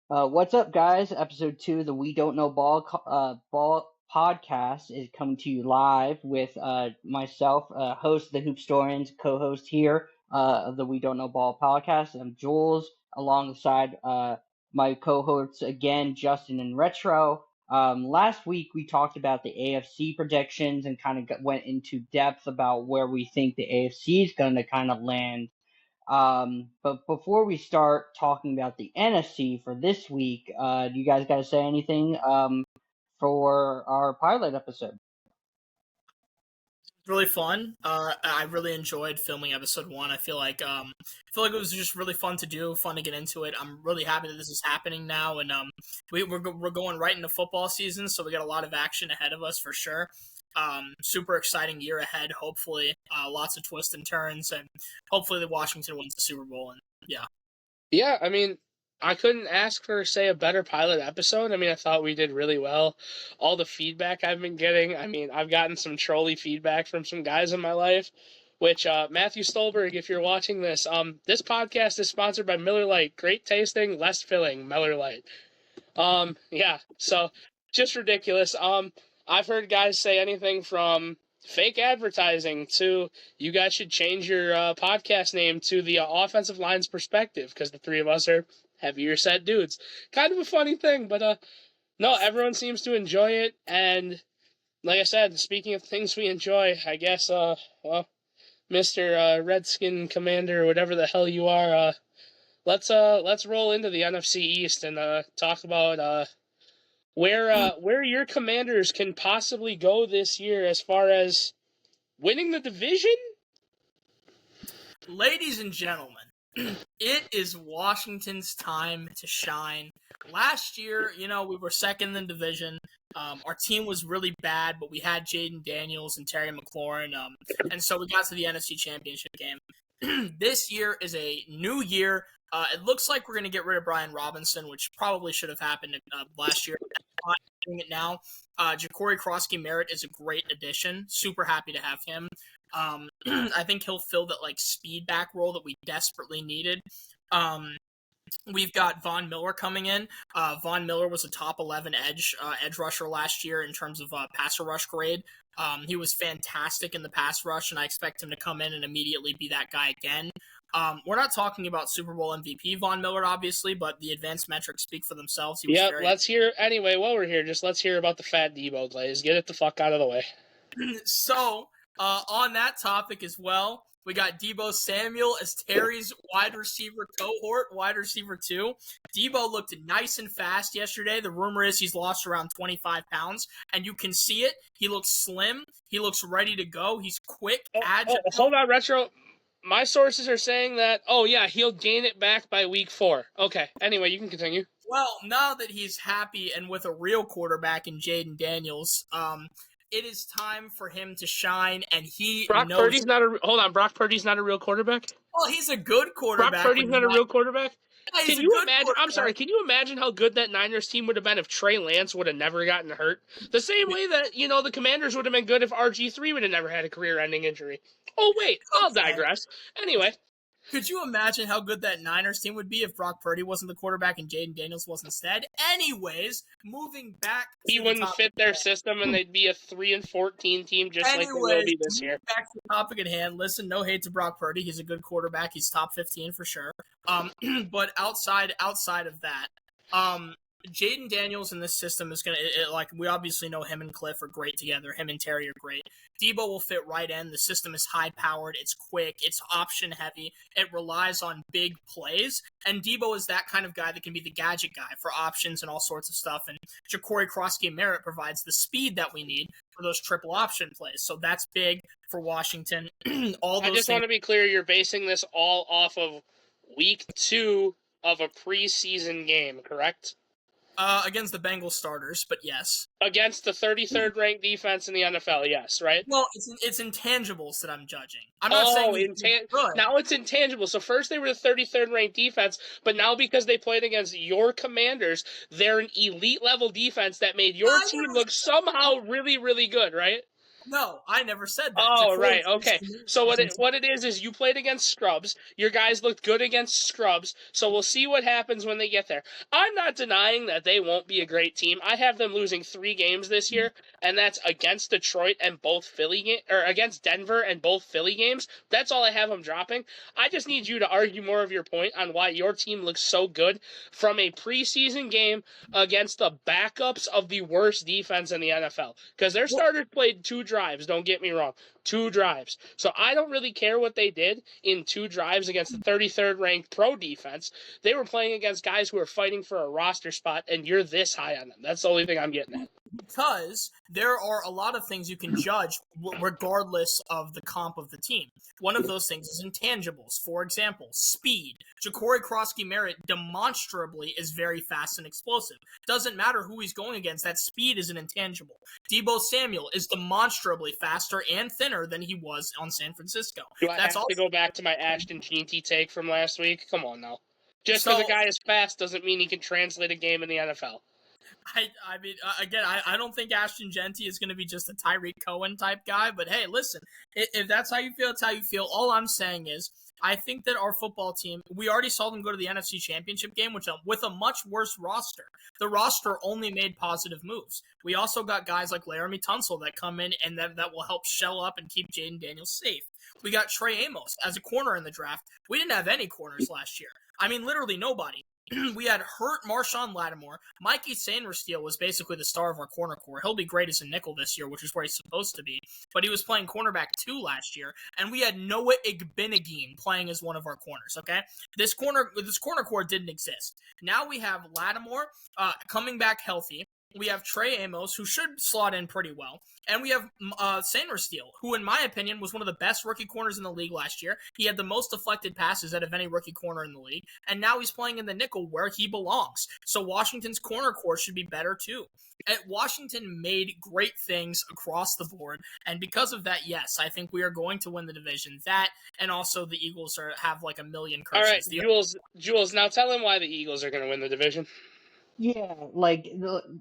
What's up, guys? Episode 2 of the We Don't Know Ball podcast is coming to you live with myself, host of the Hoopstorians, co-host here of the We Don't Know Ball podcast. I'm Jules, alongside my co-hosts again, Justin and Retro. Last week we talked about the AFC projections and kind of went into depth about where we think the AFC is going to kind of land. But before we start talking about the NFC for this week, do you guys got to say anything for our pilot episode? Really fun. I really enjoyed filming episode 1. I feel like it was just really fun to do, fun to get into it. I'm really happy that this is happening now, and we're going right into football season, so we got a lot of action ahead of us for sure. Super exciting year ahead. Hopefully, lots of twists and turns, and hopefully the Washington wins the Super Bowl. And yeah. Yeah, I mean, I couldn't ask for, say, a better pilot episode. I mean, I thought we did really well. All the feedback I've been getting, I mean, I've gotten some trolly feedback from some guys in my life, which, Matthew Stolberg, if you're watching this, this podcast is sponsored by Miller Lite. Great tasting, less filling, Miller Lite. Yeah, so, just ridiculous. I've heard guys say anything from fake advertising to you guys should change your podcast name to the offensive line's perspective because the three of us are heavier set dudes. Kind of a funny thing, but no, everyone seems to enjoy it. And like I said, speaking of things we enjoy, I guess, well, Mr. Redskin Commander or whatever the hell you are, let's roll into the NFC East and talk about where your Commanders can possibly go this year as far as winning the division? Ladies and gentlemen, it is Washington's time to shine. Last year, we were second in the division. Our team was really bad, but we had Jaden Daniels and Terry McLaurin, and so we got to the NFC Championship game. This year is a new year. It looks like we're going to get rid of Brian Robinson, which probably should have happened last year. Doing it now. Ja'Cory Crosskey-Merritt is a great addition. Super happy to have him. I think he'll fill that speed back role that we desperately needed. We've got Von Miller coming in. Von Miller was a top 11 edge rusher last year in terms of passer rush grade. He was fantastic in the pass rush, and I expect him to come in and immediately be that guy again. We're not talking about Super Bowl MVP Von Miller, obviously, but the advanced metrics speak for themselves. Let's hear, anyway, while we're here, let's hear about the fat Debo Glaze. Get it the fuck out of the way. So, on that topic as well, we got Debo Samuel as Terry's wide receiver cohort, wide receiver 2. Debo looked nice and fast yesterday. The rumor is he's lost around 25 pounds, and you can see it. He looks slim. He looks ready to go. He's quick, agile. Hold on, Retro. My sources are saying that, he'll gain it back by week 4. Okay, anyway, you can continue. Well, now that he's happy and with a real quarterback in Jaden Daniels, it is time for him to shine, and Brock Purdy's not a real quarterback? Well, he's a good quarterback. Brock Purdy's not a real quarterback? Can you imagine? I'm sorry. Can you imagine how good that Niners team would have been if Trey Lance would have never gotten hurt? The same way that the Commanders would have been good if RG3 would have never had a career-ending injury. Oh wait, I'll digress. Anyway, could you imagine how good that Niners team would be if Brock Purdy wasn't the quarterback and Jaden Daniels was instead? Anyways, moving back, he wouldn't fit their system, and they'd be a 3-14 team just like they will be this year. Back to the topic at hand. Listen, no hate to Brock Purdy. He's a good quarterback. He's top 15 for sure. But outside of that, Jaden Daniels in this system is going to, we obviously know him and Cliff are great together. Him and Terry are great. Debo will fit right in. The system is high-powered. It's quick. It's option-heavy. It relies on big plays. And Debo is that kind of guy that can be the gadget guy for options and all sorts of stuff. And Ja'Cory Crosskey-Merritt provides the speed that we need for those triple option plays. So that's big for Washington. I just want to be clear, you're basing this all off of week 2 of a preseason game, correct? Against the Bengals starters, but yes. Against the 33rd ranked defense in the NFL, yes, right? Well, it's intangibles that I'm judging. I'm not saying good. Now it's intangible. So first they were the 33rd ranked defense, but now because they played against your Commanders, they're an elite level defense that made your team look somehow really, really good, right? No, I never said that. Oh, Jacory right. Okay. So what it is you played against scrubs. Your guys looked good against scrubs. So we'll see what happens when they get there. I'm not denying that they won't be a great team. I have them losing 3 games this year, and that's against Detroit and both or against Denver and both Philly games. That's all I have them dropping. I just need you to argue more of your point on why your team looks so good from a preseason game against the backups of the worst defense in the NFL. Because their starters played 2 drives, don't get me wrong. 2 drives. So I don't really care what they did in 2 drives against the 33rd ranked pro defense. They were playing against guys who are fighting for a roster spot, and you're this high on them. That's the only thing I'm getting at. Because there are a lot of things you can judge regardless of the comp of the team. One of those things is intangibles. For example, speed. Jacory Krosky-Merritt demonstrably is very fast and explosive. Doesn't matter who he's going against, that speed is an intangible. Deebo Samuel is demonstrably faster and thinner than he was on San Francisco. Do I have to go back to my Ashton Jeanty take from last week? Come on now. Just because a guy is fast doesn't mean he can translate a game in the NFL. I mean, again, I don't think Ashton Jeanty is going to be just a Tyreek Cohen type guy, but hey, listen, if that's how you feel, it's how you feel. All I'm saying is, I think that our football team, we already saw them go to the NFC Championship game, with a much worse roster. The roster only made positive moves. We also got guys like Laramie Tunsil that come in and that will help shell up and keep Jaden Daniels safe. We got Trey Amos as a corner in the draft. We didn't have any corners last year. I mean, literally nobody. We had hurt Marshawn Lattimore. Mikey Sainristil was basically the star of our corner core. He'll be great as a nickel this year, which is where he's supposed to be. But he was playing cornerback 2 last year, and we had Noah Igbinogene playing as one of our corners, okay? This corner core didn't exist. Now we have Lattimore coming back healthy. We have Trey Amos, who should slot in pretty well. And we have Sainristil, who, in my opinion, was one of the best rookie corners in the league last year. He had the most deflected passes out of any rookie corner in the league. And now he's playing in the nickel where he belongs. So Washington's corner core should be better, too. And Washington made great things across the board. And because of that, yes, I think we are going to win the division. That, and also the Eagles have like a million curses. All right, Jules, now tell him why the Eagles are going to win the division. Yeah, like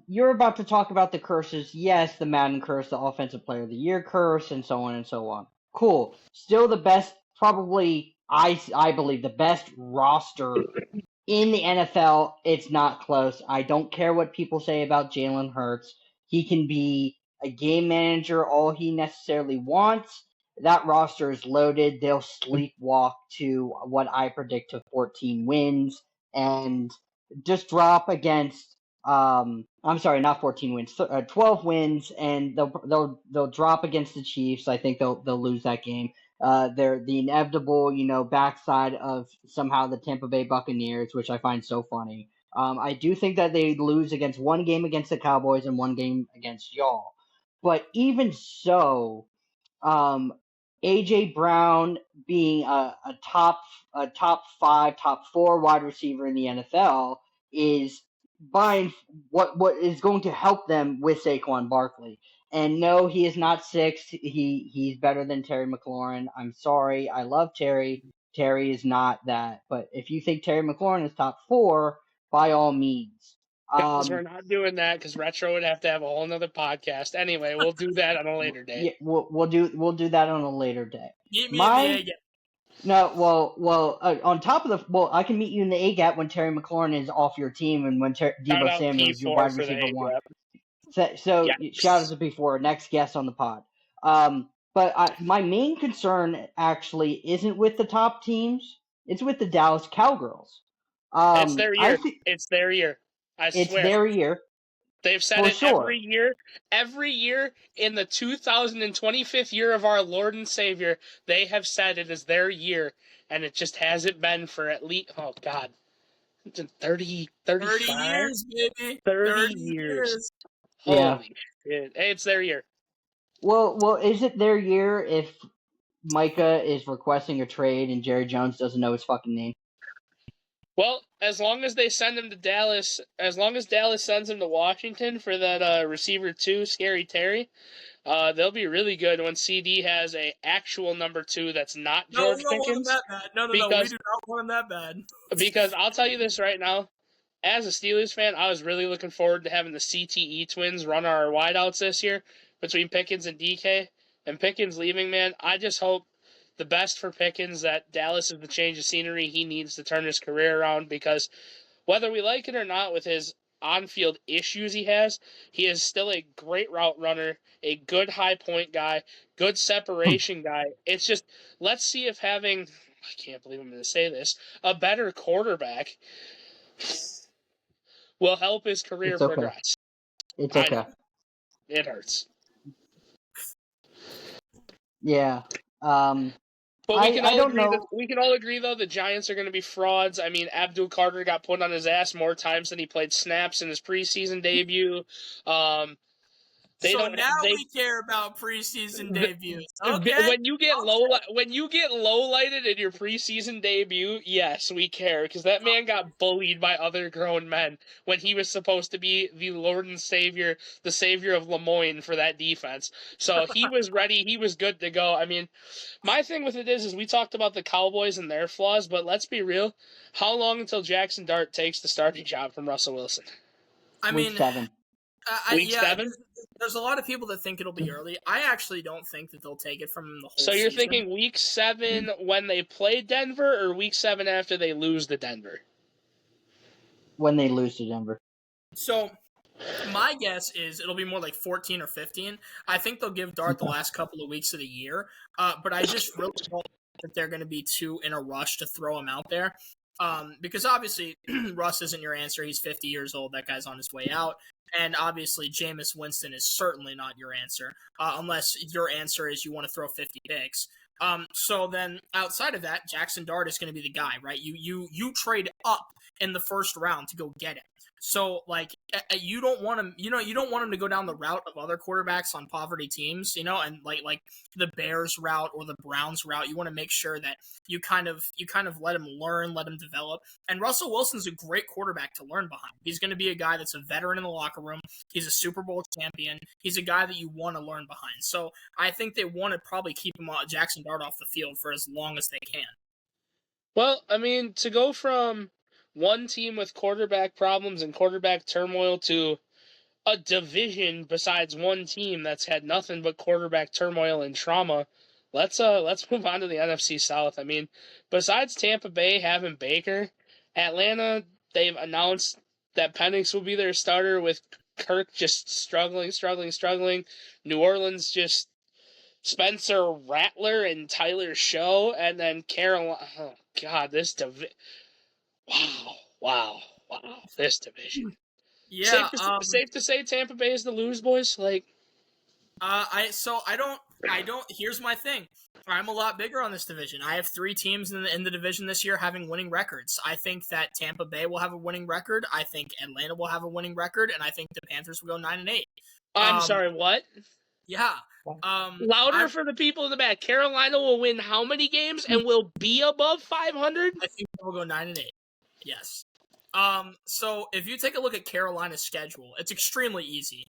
you're about to talk about the curses. Yes, the Madden curse, the Offensive Player of the Year curse, and so on and so on. Cool. Still the best, probably I believe the best roster in the NFL. It's not close. I don't care what people say about Jalen Hurts. He can be a game manager all he necessarily wants. That roster is loaded. They'll sleepwalk to what I predict to 14 wins and just drop against I'm sorry, not 14 wins, 12 wins, and they'll drop against the Chiefs. I think they'll lose that game. They're the inevitable, backside of somehow the Tampa Bay Buccaneers, which I find so funny. I do think that they lose against one game against the Cowboys and one game against y'all. But even so, AJ Brown being a top 5, top 4 wide receiver in the NFL is buying what is going to help them with Saquon Barkley. And no, he is not 6. He's better than Terry McLaurin. I'm sorry. I love Terry. Terry is not that. But if you think Terry McLaurin is top 4, by all means. Guys, we're not doing that because Retro would have to have a whole nother podcast. Anyway, we'll do that on a later day. Yeah, we'll do that on a later day. Meet me in the A-gap. No, on top of I can meet you in the A-gap when Terry McLaurin is off your team and when Deebo Samuel is your wide receiver 1. So yes. Shout out to P4, next guest on the pod. But my main concern actually isn't with the top teams. It's with the Dallas Cowgirls. It's their year. It's their year. I swear. It's their year. They've said it every year. Every year in the 2025th year of our Lord and Savior, they have said it is their year, and it just hasn't been for at least, 30 years, baby. 30 years. Yeah. Holy shit. Hey, it's their year. Well, is it their year if Micah is requesting a trade and Jerry Jones doesn't know his fucking name? Well, as long as they send him to Dallas, as long as Dallas sends him to Washington for that receiver 2, Scary Terry, they'll be really good when CD has a actual number 2 that's not George Pickens. No, we do not want him that bad. Because I'll tell you this right now, as a Steelers fan, I was really looking forward to having the CTE twins run our wideouts this year between Pickens and DK. and Pickens leaving, man, I just hope the best for Pickens, that Dallas is the change of scenery he needs to turn his career around, because whether we like it or not with his on-field issues he is still a great route runner, a good high point guy, good separation guy. It's just, let's see if having, I can't believe I'm going to say this, a better quarterback will help his career It's okay. progress. It's I okay. know. It hurts. Yeah. But I don't know. we can all agree though the Giants are going to be frauds. I mean, Abdul Carter got put on his ass more times than he played snaps in his preseason debut. So now we care about preseason debuts. Okay. When you get low lighted in your preseason debut, yes, we care, because that man got bullied by other grown men when he was supposed to be the Lord and Savior, the savior of Lemoyne for that defense. So he was ready, he was good to go. I mean, my thing with it is we talked about the Cowboys and their flaws, but let's be real. How long until Jackson Dart takes the starting job from Russell Wilson? Week 7. Week 7? There's a lot of people that think it'll be early. I actually don't think that they'll take it from the whole season. So you're season. thinking week 7 when they play Denver, or week 7 after they lose to Denver? When they lose to Denver. So my guess is it'll be more like 14 or 15. I think they'll give Dart the last couple of weeks of the year, but I just really don't think that they're going to be too in a rush to throw him out there. Because obviously Russ isn't your answer. He's 50 years old. That guy's on his way out. And obviously Jameis Winston is certainly not your answer, unless your answer is you want to throw 50 picks. So then outside of that, Jackson Dart is going to be the guy, right? You trade up in the first round to go get him. So like you don't want him, you don't want him to go down the route of other quarterbacks on poverty teams, and like the Bears route or the Browns route. You want to make sure that you kind of let him learn, let him develop. And Russell Wilson's a great quarterback to learn behind. He's going to be a guy that's a veteran in the locker room. He's a Super Bowl champion. He's a guy that you want to learn behind. So I think they want to probably keep him Jackson Dart off the field for as long as they can. Well, I mean, to go from one team with quarterback problems and quarterback turmoil to a division besides one team that's had nothing but quarterback turmoil and trauma, let's move on to the NFC South. I mean, besides Tampa Bay having Baker, Atlanta, they've announced that Penix will be their starter, with Kirk just struggling. New Orleans just Spencer Rattler and Tyler Show, and then Carolina. Oh God, this division. Wow. This division. Yeah. Safe to say Tampa Bay is the lose boys. Like, I don't. Here's my thing. I'm a lot bigger on this division. I have 3 teams in the division this year having winning records. I think that Tampa Bay will have a winning record. I think Atlanta will have a winning record, and I think the Panthers will go 9-8. I'm sorry, what? Yeah. Louder for the people in the back. Carolina will win how many games and will be above 500? I think they will go 9-8. Yes. So if you take a look at Carolina's schedule, it's extremely easy.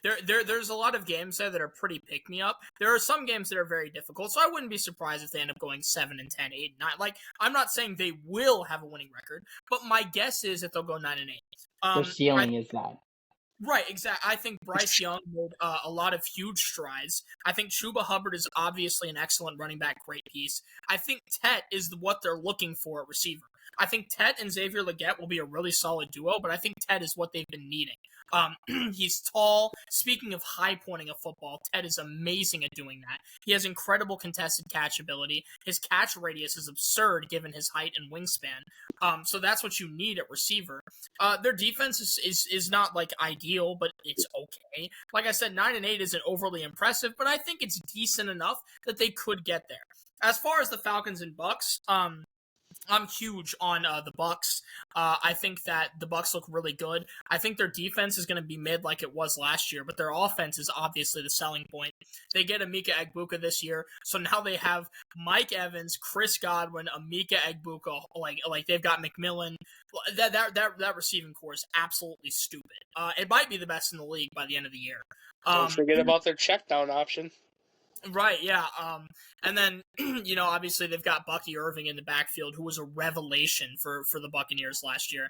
There's a lot of games there that are pretty pick-me-up. There are some games that are very difficult, so I wouldn't be surprised if they end up going 7-10, 8-9. Like, I'm not saying they will have a winning record, but my guess is that they'll go 9-8. Their ceiling is that. Right, exactly. I think Bryce Young made a lot of huge strides. I think Chuba Hubbard is obviously an excellent running back, great piece. I think Tet is what they're looking for at receiver. I think Tet and Xavier Legette will be a really solid duo, but I think Tet is what they've been needing. He's tall. Speaking of high pointing a football, Ted is amazing at doing that. He has incredible contested catch ability. His catch radius is absurd given his height and wingspan. So that's what you need at receiver. Their defense is not like ideal, but it's okay. Like I said, 9-8 isn't overly impressive, but I think it's decent enough that they could get there. As far as the Falcons and Bucks, I'm huge on the Bucks. I think that the Bucks look really good. I think their defense is going to be mid like it was last year, but their offense is obviously the selling point. They get Emeka Egbuka this year, so now they have Mike Evans, Chris Godwin, Emeka Egbuka. Like they've got McMillan. That receiving core is absolutely stupid. It might be the best in the league by the end of the year. Don't forget about their check down option. Right, yeah. And then, obviously they've got Bucky Irving in the backfield, who was a revelation for the Buccaneers last year.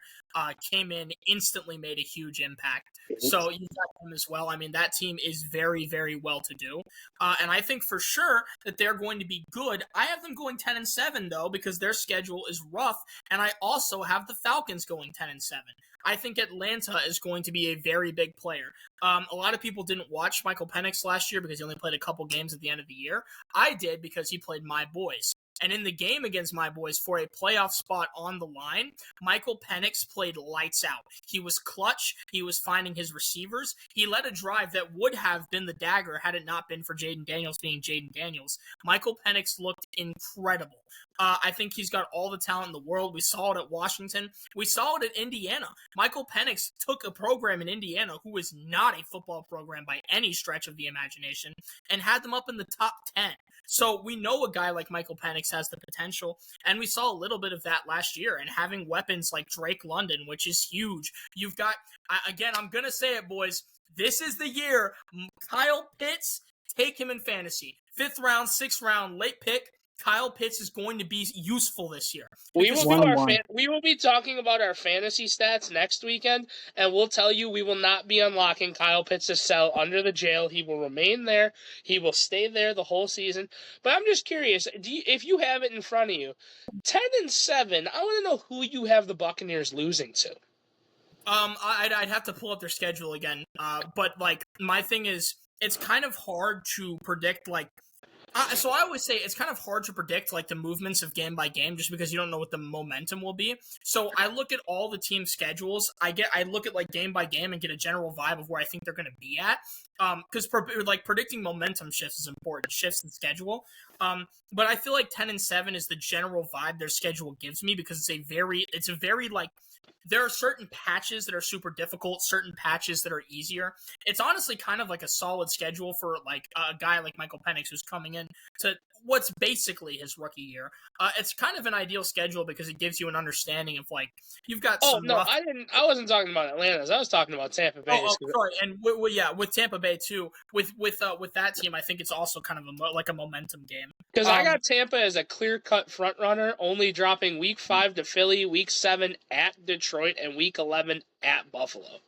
came in, instantly made a huge impact. So you got him as well. I mean, that team is very, very well to do. And I think for sure that they're going to be good. I have them going 10-7 though, because their schedule is rough. And I also have the Falcons going 10-7. I think Atlanta is going to be a very big player. A lot of people didn't watch Michael Penix last year because he only played a couple games at the end of the year. I did because he played my boys. And in the game against my boys for a playoff spot on the line, Michael Penix played lights out. He was clutch. He was finding his receivers. He led a drive that would have been the dagger had it not been for Jaden Daniels being Jaden Daniels. Michael Penix looked incredible. I think he's got all the talent in the world. We saw it at Washington. We saw it at Indiana. Michael Penix took a program in Indiana who was not a football program by any stretch of the imagination and had them up in the top 10. So we know a guy like Michael Penix has the potential, and we saw a little bit of that last year. And having weapons like Drake London, which is huge. You've got, again, I'm going to say it, boys. This is the year. Kyle Pitts, take him in fantasy. 5th round, 6th round, late pick. Kyle Pitts is going to be useful this year. We will be talking about our fantasy stats next weekend, and we'll tell you we will not be unlocking Kyle Pitts' cell under the jail. He will remain there. He will stay there the whole season. But I'm just curious, if you have it in front of you, 10-7, I want to know who you have the Buccaneers losing to. I'd have to pull up their schedule again. But like my thing is, it's kind of hard to predict like. So I always say it's kind of hard to predict like the movements of game by game just because you don't know what the momentum will be. So I look at all the team schedules. I look at like game by game and get a general vibe of where I think they're going to be at. Because like predicting momentum shifts is important, shifts in schedule. But I feel like 10-7 is the general vibe their schedule gives me because it's a very like. There are certain patches that are super difficult, certain patches that are easier. It's honestly kind of like a solid schedule for like a guy like Michael Penix who's coming in to what's basically his rookie year. It's kind of an ideal schedule because it gives you an understanding of like you've got. Oh no, I wasn't talking about Atlanta's. I was talking about Tampa Bay. Oh, sorry, and with Tampa Bay too. With that team, I think it's also kind of like a momentum game. Because I got Tampa as a clear-cut front runner, only dropping Week 5 to Philly, Week 7 at Detroit, and Week 11 at Buffalo.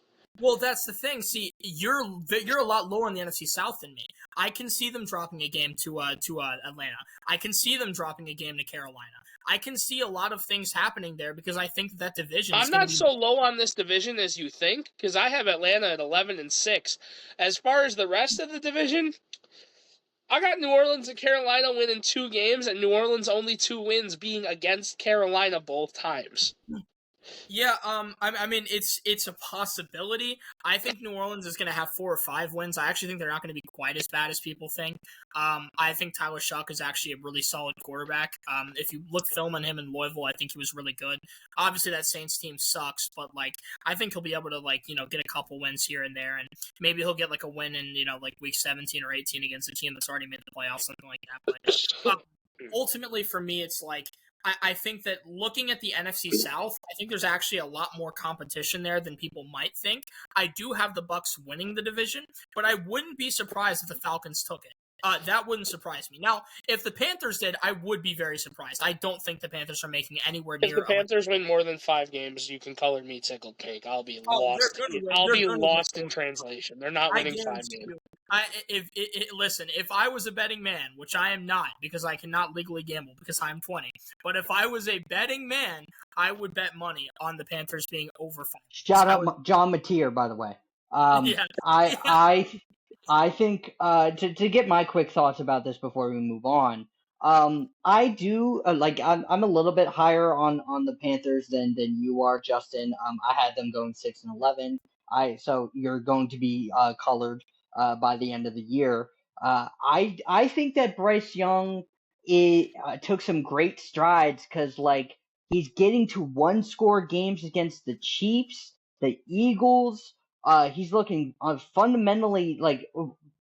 Well, that's the thing. See, you're a lot lower in the NFC South than me. I can see them dropping a game to Atlanta. I can see them dropping a game to Carolina. I can see a lot of things happening there because I think that division. I'm not so low on this division as you think because I have Atlanta at 11-6. As far as the rest of the division, I got New Orleans and Carolina winning 2 games, and New Orleans' only 2 wins being against Carolina both times. Yeah, I mean, it's a possibility. I think New Orleans is going to have 4 or 5 wins. I actually think they're not going to be quite as bad as people think. I think Tyler Shuck is actually a really solid quarterback. If you look film on him in Louisville, I think he was really good. Obviously, that Saints team sucks, but like I think he'll be able to like get a couple wins here and there, and maybe he'll get like a win in like week 17 or 18 against a team that's already made the playoffs, something like that. But ultimately, for me, it's like. I think that looking at the NFC South, I think there's actually a lot more competition there than people might think. I do have the Bucs winning the division, but I wouldn't be surprised if the Falcons took it. That wouldn't surprise me. Now, if the Panthers did, I would be very surprised. I don't think the Panthers are making anywhere near. If the Panthers win more than 5 games, you can color me tickled pig. I'll be lost. I'll be lost in translation. They're not winning 5 games. Listen, if I was a betting man, which I am not because I cannot legally gamble because I'm 20, but if I was a betting man, I would bet money on the Panthers being over 5. Shout out John Mateer, by the way. Yeah. I think to get my quick thoughts about this before we move on, I do I'm a little bit higher on the Panthers than you are, Justin. I had them going 6-11. So you're going to be colored by the end of the year. I think that Bryce Young took some great strides because like he's getting to 1-score games against the Chiefs, the Eagles. He's looking fundamentally like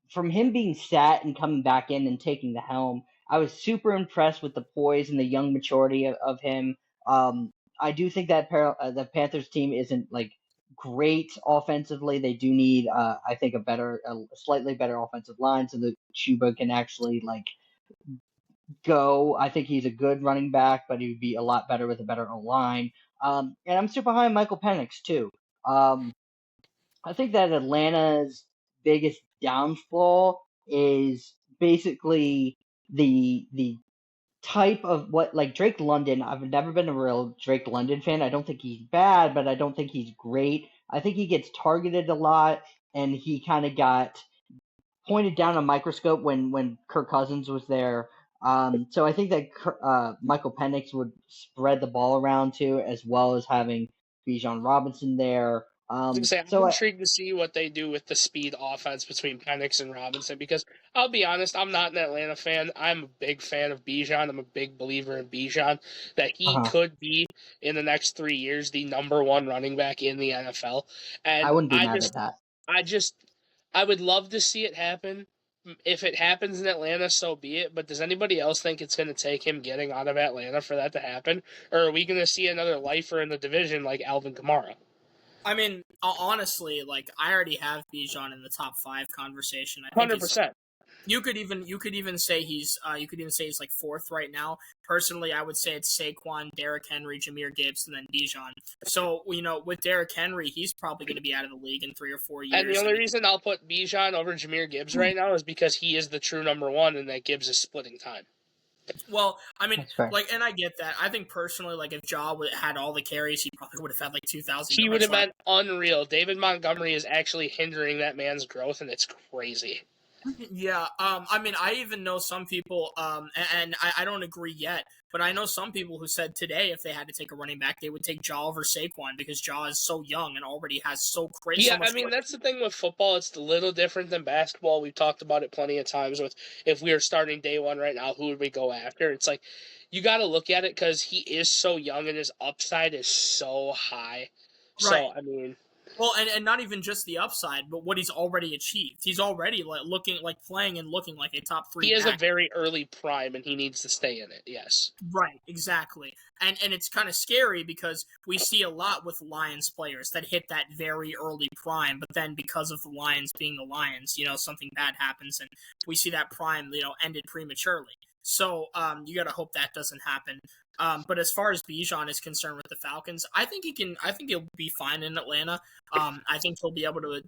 from him being sat and coming back in and taking the helm. I was super impressed with the poise and the young maturity of him. I do think that the Panthers team isn't like great offensively. They do need, I think, a slightly better offensive line so that Chuba can actually like go. I think he's a good running back, but he would be a lot better with a better O-line. And I'm super high on Michael Penix too. I think that Atlanta's biggest downfall is basically the type of what like Drake London. I've never been a real Drake London fan. I don't think he's bad, but I don't think he's great. I think he gets targeted a lot, and he kind of got pointed down a microscope when Kirk Cousins was there. So I think that Michael Penix would spread the ball around too, as well as having Bijan Robinson there. I was gonna say, I'm So intrigued to see what they do with the speed offense between Penix and Robinson because I'll be honest, I'm not an Atlanta fan. I'm a big fan of Bijan. I'm a big believer in Bijan that he uh could be in the next 3 years the number one running back in the NFL. I And wouldn't be mad at that. I would love to see it happen. If it happens in Atlanta, so be it. But does anybody else think it's going to take him getting out of Atlanta for that to happen? Or are we going to see another lifer in the division like Alvin Kamara? I mean, honestly, like I already have Bijan in the top 5 conversation. I think 100%. you could even say he's like 4th right now. Personally, I would say it's Saquon, Derrick Henry, Jahmyr Gibbs, and then Bijan. So with Derrick Henry, he's probably going to be out of the league in 3 or 4 years. And the only reason I'll put Bijan over Jahmyr Gibbs right now is because he is the true number one, and that Gibbs is splitting time. Well, I mean, and I get that. I think personally, like if Ja had all the carries, he probably would have had like 2,000. He would have been unreal. David Montgomery is actually hindering that man's growth, and it's crazy. Yeah, I mean, I even know some people, and I don't agree yet, but I know some people who said today if they had to take a running back, they would take Ja over Saquon because Ja is so young and already has so crazy. Yeah, I mean, that's the thing with football. It's a little different than basketball. We've talked about it plenty of times with if we were starting day one right now, who would we go after? It's like, you got to look at it because he is so young and his upside is so high. Right. So, I mean... Well, and not even just the upside, but what he's already achieved. He's already playing and looking like a top 3 He is back. a very early prime, and he needs to stay in it, yes. Right, exactly. And it's kind of scary because we see a lot with Lions players that hit that very early prime, but then because of the Lions being the Lions, something bad happens, and we see that prime, ended prematurely. So you got to hope that doesn't happen. But as far as Bijan is concerned with the Falcons, I think he'll be fine in Atlanta. I think he'll be able to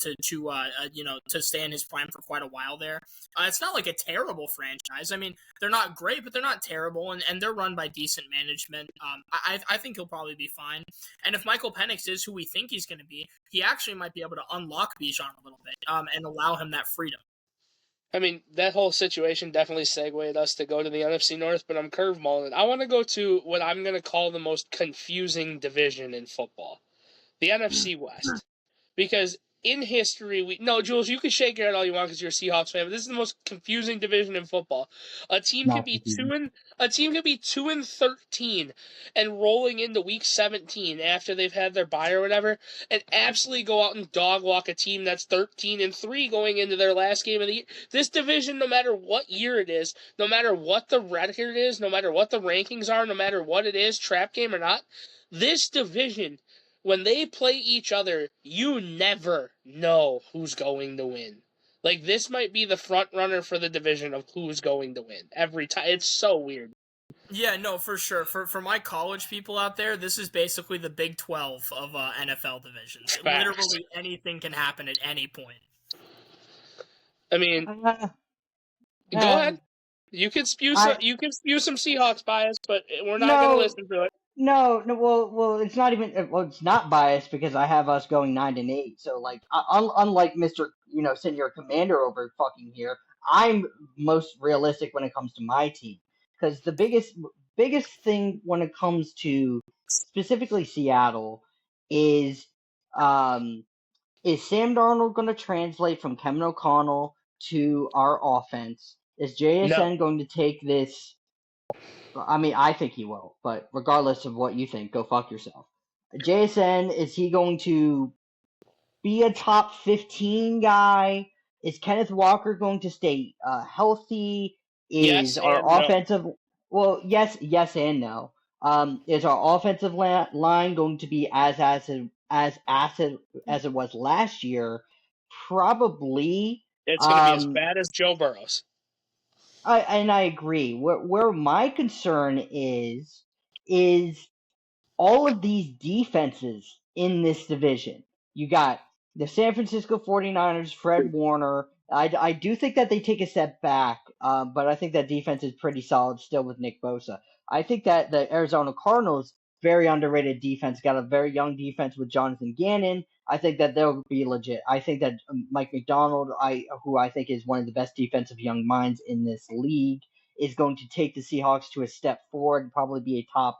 stay in his prime for quite a while there. It's not like a terrible franchise. I mean, they're not great, but they're not terrible, and they're run by decent management. I think he'll probably be fine. And if Michael Penix is who we think he's going to be, he actually might be able to unlock Bijan a little bit, and allow him that freedom. I mean, that whole situation definitely segued us to go to the NFC North, but I'm curveballing it. I want to go to what I'm going to call the most confusing division in football, the NFC West. Because in history, Jules, you can shake your head all you want because you're a Seahawks fan, but this is the most confusing division in football. A team could be 2-13 and rolling into week 17 after they've had their bye or whatever, and absolutely go out and dog walk a team that's 13-3 going into their last game of the year. This division, no matter what year it is, no matter what the record is, no matter what the rankings are, no matter what it is, trap game or not, this division, when they play each other, you never know who's going to win. Like, this might be the front runner for the division of who's going to win every time. It's so weird. Yeah, no, for sure. For my college people out there, this is basically the Big 12 of NFL divisions. Facts. Literally anything can happen at any point. I mean, go ahead. You can spew some Seahawks bias, but we're not going to listen to it. No, well, it's not even. Well, it's not biased because I have us going 9-8. So, like, unlike Mr. Senior Commander over fucking here, I'm most realistic when it comes to my team because the biggest thing when it comes to specifically Seattle is Sam Darnold going to translate from Kevin O'Connell to our offense? Is JSN going to take this? I mean, I think he will, but regardless of what you think, go fuck yourself. JSN, is he going to be a top 15 guy? Is Kenneth Walker going to stay healthy? Is our offensive... No. Well, yes and no. Is our offensive line going to be as it was last year? Probably. It's going to be as bad as Joe Burrow's. I agree. Where my concern is all of these defenses in this division. You got the San Francisco 49ers, Fred Warner. I do think that they take a step back, but I think that defense is pretty solid still with Nick Bosa. I think that the Arizona Cardinals, very underrated defense, got a very young defense with Jonathan Gannon. I think that they'll be legit. I think that Mike McDonald, who I think is one of the best defensive young minds in this league, is going to take the Seahawks to a step forward and probably be a top.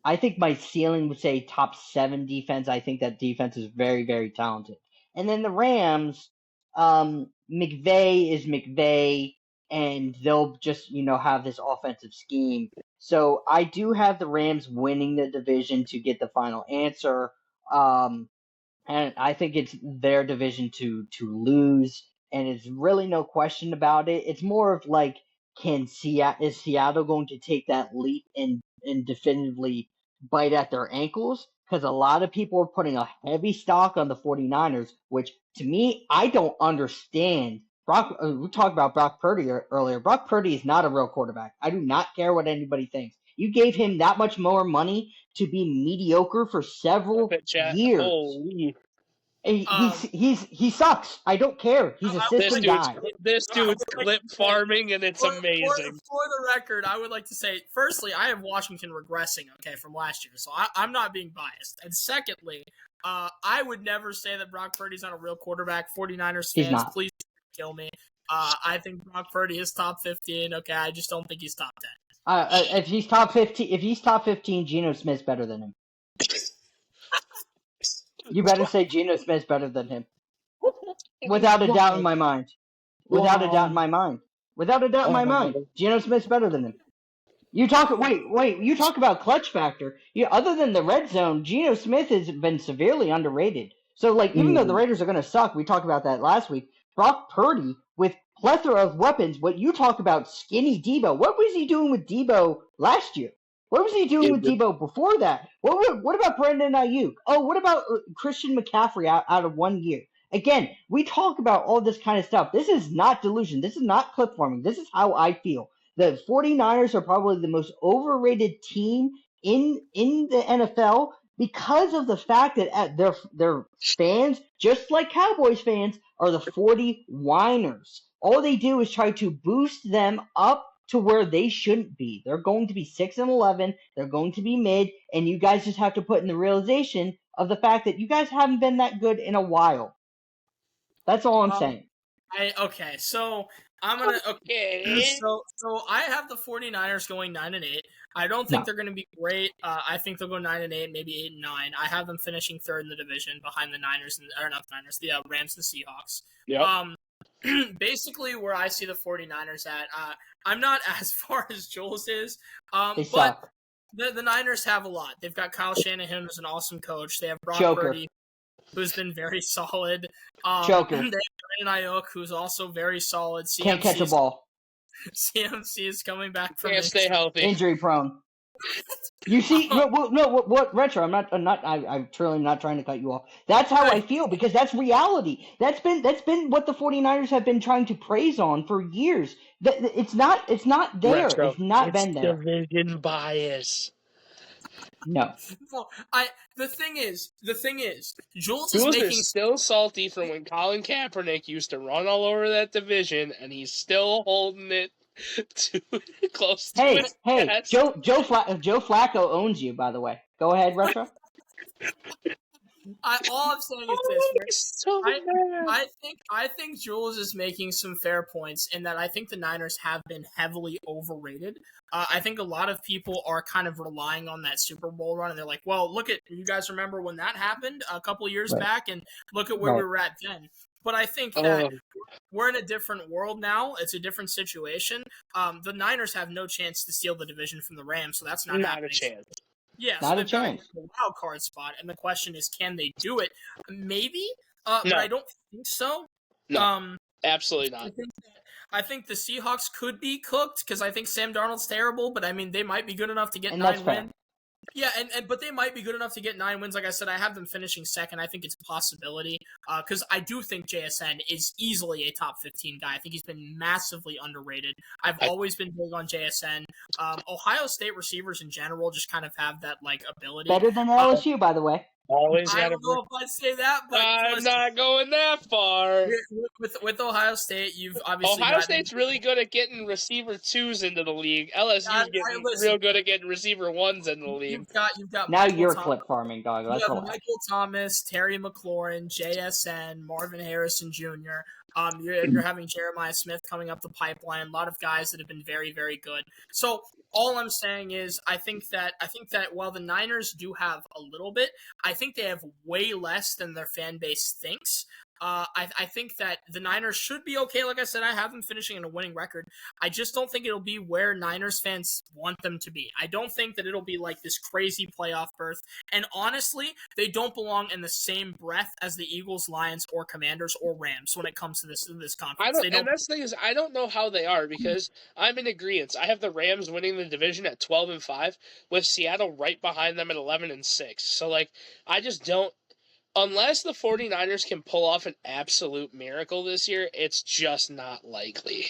I think my ceiling would say top 7 defense. I think that defense is very, very talented. And then the Rams, McVay is McVay, and they'll just, have this offensive scheme. So I do have the Rams winning the division to get the final answer. And I think it's their division to lose, and it's really no question about it. It's more of like, is Seattle going to take that leap and definitively bite at their ankles? Because a lot of people are putting a heavy stock on the 49ers, which to me, I don't understand. We talked about Brock Purdy earlier. Brock Purdy is not a real quarterback. I do not care what anybody thinks. You gave him that much more money to be mediocre for several years. Holy. He sucks. I don't care. He's a system guy. This dude's clip farming, and it's amazing. For the record, I would like to say, firstly, I have Washington regressing, from last year, so I'm not being biased. And secondly, I would never say that Brock Purdy's not a real quarterback. 49ers fans, please kill me. I think Brock Purdy is top 15. Okay, I just don't think he's top 10. If he's top 15, Geno Smith's better than him. You better say Geno Smith's better than him. Without a doubt in my mind. Without a doubt in my mind. Geno Smith's better than him. You talk about clutch factor. Other than the red zone, Geno Smith has been severely underrated. So, even though the Raiders are going to suck, we talked about that last week, Brock Purdy, with plethora of weapons, what you talk about skinny Debo, what was he doing with Debo last year? What was he doing with Debo before that? What about Brandon Ayuk? Oh, what about Christian McCaffrey out of 1 year? Again, we talk about all this kind of stuff. This is not delusion. This is not clip farming. This is how I feel. The 49ers are probably the most overrated team in the NFL because of the fact that their fans, just like Cowboys fans, are the 40-winers. All they do is try to boost them up to where they shouldn't be. They're going to be 6-11. They're going to be mid, and you guys just have to put in the realization of the fact that you guys haven't been that good in a while. That's all I'm saying. So I'm gonna. Okay. So I have the 49ers going 9-8. I don't think they're going to be great. I think they'll go 9-8, maybe 8-9. I have them finishing third in the division behind the Niners, the Rams and Seahawks. Yep. Basically, where I see the 49ers at, I'm not as far as Jules is, They but suck. the Niners have a lot. They've got Kyle Shanahan, who's an awesome coach. They have Brock Purdy, who's been very solid. Joker. They have Brandon Ayuk, who's also very solid. Can't catch a ball. CMC is coming back from Can't stay healthy. Injury prone. You see, what retro? I'm truly not trying to cut you off. That's how I feel because that's reality. That's been what the 49ers have been trying to praise on for years. It's not there. Retro. It's not been there. Division bias. No. The thing is, Jules is still salty from when Colin Kaepernick used to run all over that division, and he's still holding it too close to his chest. Joe Flacco owns you, by the way. Go ahead, Retro. All I'm saying is this. I think Jules is making some fair points in that I think the Niners have been heavily overrated. I think a lot of people are kind of relying on that Super Bowl run, and they're like, well, you guys remember when that happened a couple of years back, and look at where we were at then. But I think that we're in a different world now. It's a different situation. The Niners have no chance to steal the division from the Rams, so that's not happening. A chance. Yeah, not a chance. A wild card spot, and the question is, can they do it? Maybe, but I don't think so. No, absolutely not. I think the Seahawks could be cooked because I think Sam Darnold's terrible, but I mean they might be good enough to get and 9 wins. Yeah, but they might be good enough to get 9 wins. Like I said, I have them finishing second. I think it's a possibility because I do think JSN is easily a top 15 guy. I think he's been massively underrated. I've always been big on JSN. Ohio State receivers in general just kind of have that like ability. Better than LSU, by the way. Always I got don't know if I'd say that, but I'm not going that far. with Ohio State, you've obviously Ohio gotten, State's really good at getting receiver 2s into the league. LSU's getting real good at getting receiver 1s into the league. You've got Now Michael you're Thomas. clip farming, dog. You That's have what Michael Thomas, Terry McLaurin, JSN, Marvin Harrison Jr. You're having Jeremiah Smith coming up the pipeline. A lot of guys that have been very, very good. So all I'm saying is, I think that while the Niners do have a little bit, I think they have way less than their fan base thinks. I think that the Niners should be okay. Like I said, I have them finishing in a winning record. I just don't think it'll be where Niners fans want them to be. I don't think that it'll be like this crazy playoff berth. And honestly, they don't belong in the same breath as the Eagles, Lions, or Commanders or Rams when it comes to this conference. And that's the thing is, I don't know how they are because I'm in agreement. I have the Rams winning the division at 12-5, with Seattle right behind them at 11-6. So like, I just don't. Unless the 49ers can pull off an absolute miracle this year, it's just not likely.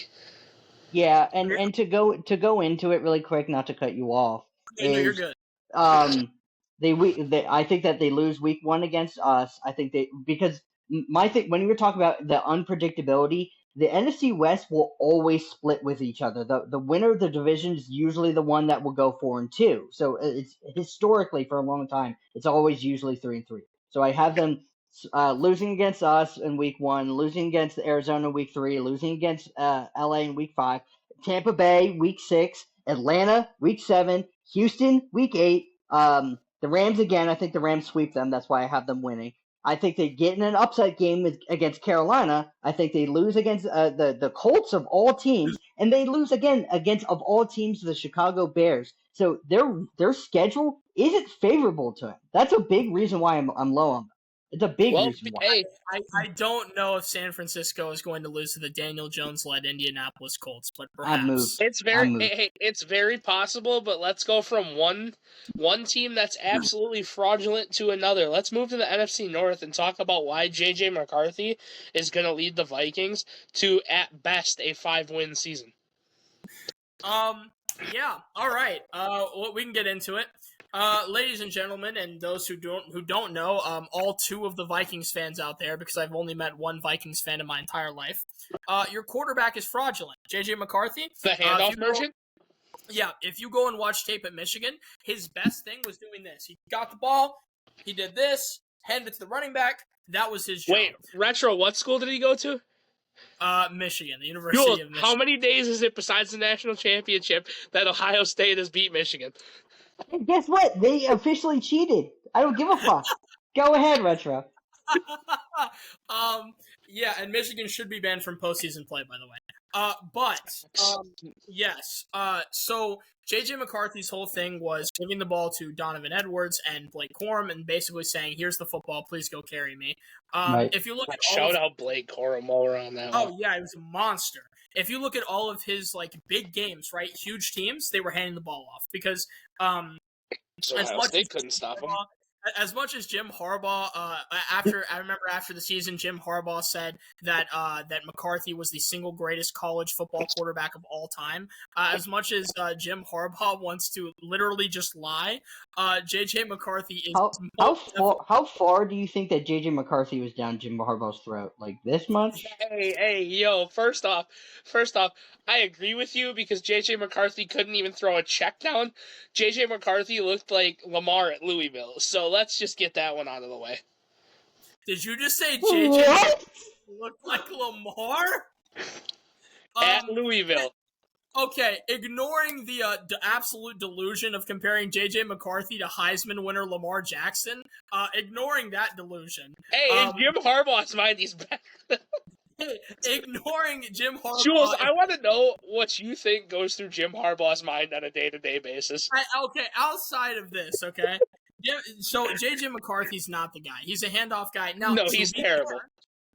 Yeah, and to go into it really quick, not to cut you off. No, you're good. I think that they lose week 1 against us. I think because my thing when you were talking about the unpredictability, the NFC West will always split with each other. The winner of the division is usually the one that will go 4-2. So it's historically for a long time, it's always usually 3-3. So I have them losing against us in week 1, losing against Arizona week 3, losing against LA in week 5, Tampa Bay week 6, Atlanta week 7, Houston week 8. The Rams again. I think the Rams sweep them. That's why I have them winning. I think they get in an upset game against Carolina. I think they lose against the Colts of all teams, and they lose again against of all teams the Chicago Bears. So their schedule isn't favorable to him. That's a big reason why I'm low on them. It's a big reason why. Hey, I don't know if San Francisco is going to lose to the Daniel Jones-led Indianapolis Colts, but perhaps. It's very possible, but let's go from one team that's absolutely fraudulent to another. Let's move to the NFC North and talk about why J.J. McCarthy is going to lead the Vikings to, at best, a 5-win season. Yeah, all right. Well, we can get into it. Ladies and gentlemen, and those who don't know, all 2 of the Vikings fans out there, because I've only met one Vikings fan in my entire life. Your quarterback is fraudulent. J.J. McCarthy. The handoff merchant? If you go and watch tape at Michigan, his best thing was doing this. He got the ball, he did this, handed it to the running back. That was his job. Wait, Retro, what school did he go to? Michigan, the University of Michigan. How many days is it besides the national championship that Ohio State has beat Michigan? And guess what? They officially cheated. I don't give a fuck. Go ahead, Retro. Yeah, and Michigan should be banned from postseason play, by the way. Yes. So J.J. McCarthy's whole thing was giving the ball to Donovan Edwards and Blake Corum and basically saying, "Here's the football, please go carry me." Right. If you look at shout out Blake Corum while we're on that. Oh yeah, he was a monster. If you look at all of his like big games, right, huge teams, they were handing the ball off because so Ohio State couldn't stop him. As much as Jim Harbaugh, I remember after the season, Jim Harbaugh said that that McCarthy was the single greatest college football quarterback of all time. As much as Jim Harbaugh wants to literally just lie, J.J. McCarthy is how far do you think that J.J. McCarthy was down Jim Harbaugh's throat? Like this much? Hey, yo! First off, I agree with you because J.J. McCarthy couldn't even throw a check down. J.J. McCarthy looked like Lamar at Louisville, so let's just get that one out of the way. Did you just say J.J. looked like Lamar? At Louisville. Okay, ignoring the absolute delusion of comparing J.J. McCarthy to Heisman winner Lamar Jackson, ignoring that delusion. Hey, in Jim Harbaugh's mind, he's better. Ignoring Jim Harbaugh. Jules, I want to know what you think goes through Jim Harbaugh's mind on a day-to-day basis. Okay, outside of this, okay? So J.J. McCarthy's not the guy. He's a handoff guy. Now, no, he's terrible.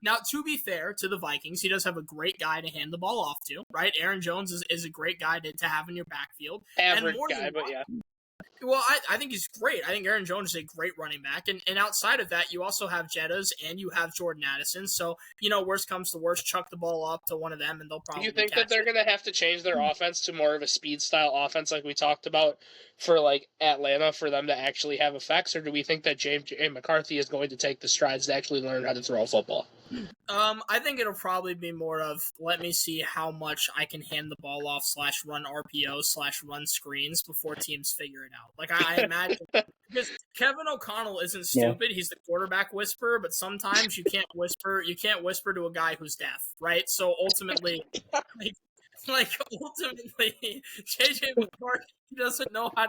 Now, to be fair to the Vikings, he does have a great guy to hand the ball off to, right? Aaron Jones is a great guy to have in your backfield. Average guy, but yeah. Well, I think he's great. I think Aaron Jones is a great running back. And outside of that, you also have Jettas and you have Jordan Addison. So, worst comes to worst, chuck the ball up to one of them and they'll probably Do you think catch that they're it. going to have to change their offense to more of a speed style offense like we talked about for like Atlanta for them to actually have effects? Or do we think that James McCarthy is going to take the strides to actually learn how to throw a football? I think it'll probably be more of let me see how much I can hand the ball off / run RPO / run screens before teams figure it out. Like I imagine because Kevin O'Connell isn't stupid. Yeah. He's the quarterback whisperer, but sometimes you can't whisper to a guy who's deaf, right? So ultimately ultimately JJ McCarthy doesn't know how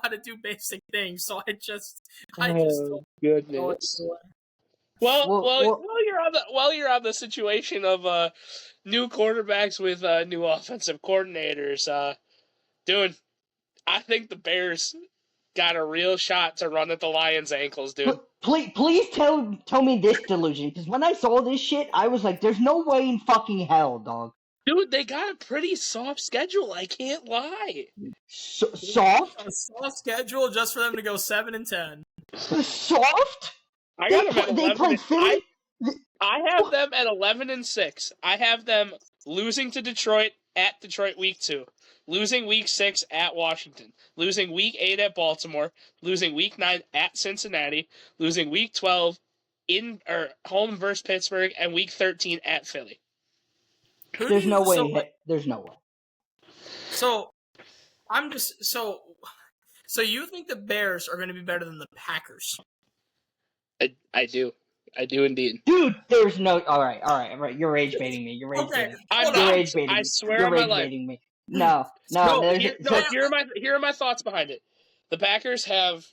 to do basic things. So I just don't know While you're on the situation of new quarterbacks with new offensive coordinators, dude, I think the Bears got a real shot to run at the Lions' ankles, dude. Please tell me this delusion, because when I saw this shit, I was like, "There's no way in fucking hell, dog." Dude, they got a pretty soft schedule. I can't lie. Soft? A soft schedule just for them to go 7-10. Soft? I got them at 11. They played Philly. I have them at 11-6. I have them losing to Detroit at Detroit week 2, losing week 6 at Washington, losing week 8 at Baltimore, losing week 9 at Cincinnati, losing week 12 home versus Pittsburgh, and week 13 at Philly. There's no way. There's no way. So you think the Bears are going to be better than the Packers? I do. I do indeed. Dude, there's no... All right. You're rage baiting me. You're rage baiting me. I swear on my life. Me. No. Here are my thoughts behind it. The Packers have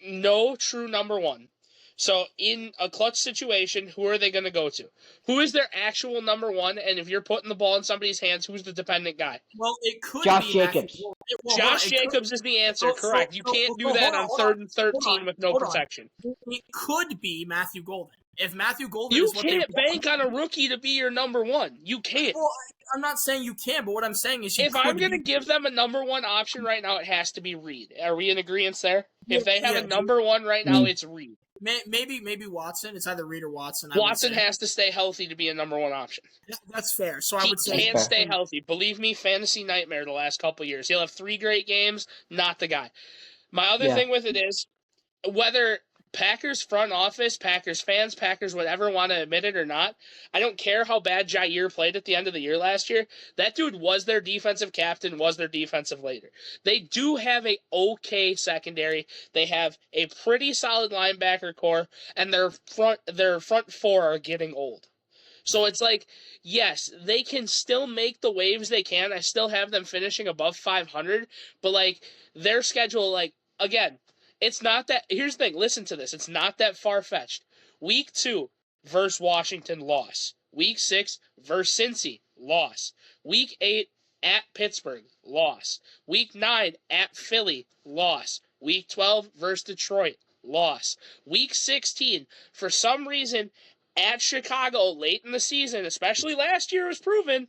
no true number one. So in a clutch situation, who are they going to go to? Who is their actual number one? And if you're putting the ball in somebody's hands, who's the dependent guy? Well, it could Josh be Jacobs. Josh Jacobs is the answer. Correct. You can't do that on 3rd and 13 with no protection. It could be Matthew Golden. If Matthew Golden you can't bank on a rookie to be your number one. You can't. Well, I'm not saying you can, but what I'm saying is if I'm going to give them a number one option right now, it has to be Reed. Are we in agreement there? If they have a number one right now, it's Reed. Maybe Watson. It's either Reed or Watson. Watson has to stay healthy to be a number one option. That's fair. So I would say he can't stay healthy. Believe me, fantasy nightmare the last couple of years. He'll have 3 great games. Not the guy. My other thing with it is whether Packers front office, Packers fans, Packers whatever want to admit it or not, I don't care how bad Jair played at the end of the year last year. That dude was their defensive captain, was their defensive leader. They do have a okay secondary. They have a pretty solid linebacker core, and their front 4 are getting old. So it's like, yes, they can still make the waves they can. I still have them finishing above 500, but like their schedule, like again, it's not that. Here's the thing. Listen to this. It's not that far-fetched. Week 2 versus Washington, loss. Week 6 versus Cincy, loss. Week 8 at Pittsburgh, loss. Week 9 at Philly, loss. Week 12 versus Detroit, loss. Week 16, for some reason, at Chicago late in the season, especially last year was proven,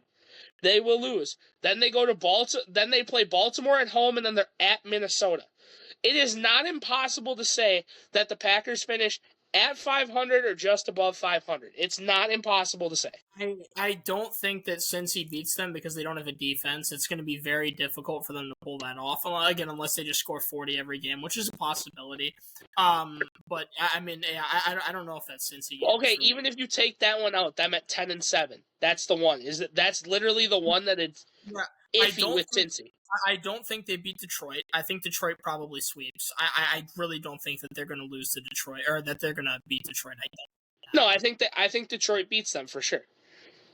they will lose. Then they go to Baltimore. Then they play Baltimore at home, and then they're at Minnesota. It is not impossible to say that the Packers finish at 500 or just above 500. It's not impossible to say. I don't think that Cincy beats them because they don't have a defense. It's going to be very difficult for them to pull that off. Again, unless they just score 40 every game, which is a possibility. But I mean, I don't know if that's Cincy. Okay, even if you take that one out, them at 10-7, that's the one. That's literally the one that it's iffy with Cincy. I don't think they beat Detroit. I think Detroit probably sweeps. I really don't think that they're going to lose to Detroit or that they're going to beat Detroit. No, I think Detroit beats them for sure.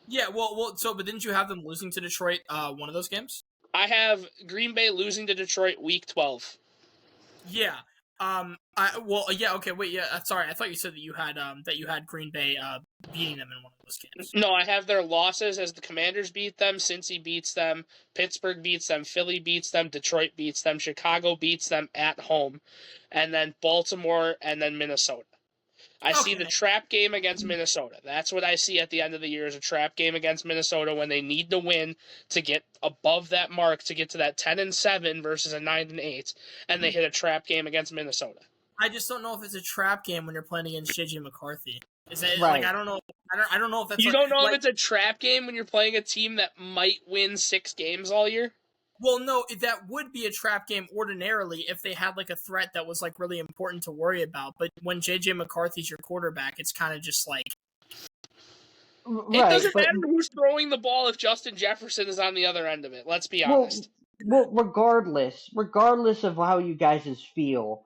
Yeah, but didn't you have them losing to Detroit one of those games? I have Green Bay losing to Detroit week 12. Yeah. Okay, wait, yeah, sorry, I thought you said that you had Green Bay beating them in one of those games. No, I have their losses as the Commanders beat them, Cincy beats them, Pittsburgh beats them, Philly beats them, Detroit beats them, Chicago beats them at home, and then Baltimore, and then Minnesota. I see the Okay. trap game against Minnesota. That's what I see at the end of the year, is a trap game against Minnesota when they need to win to get above that mark, to get to that 10-7 versus a 9-8, and they hit a trap game against Minnesota. I just don't know if it's a trap game when you're playing against JJ McCarthy. Is that Right. like, I don't know. I don't know if that's You like, don't know like, if it's a trap game when you're playing a team that might win 6 games all year? well, no, that would be a trap game ordinarily if they had like a threat that was like really important to worry about. But when JJ McCarthy's your quarterback, it's kind of just like, It Right, doesn't but matter who's throwing the ball if Justin Jefferson is on the other end of it. Let's be honest. well, regardless of how you guys feel,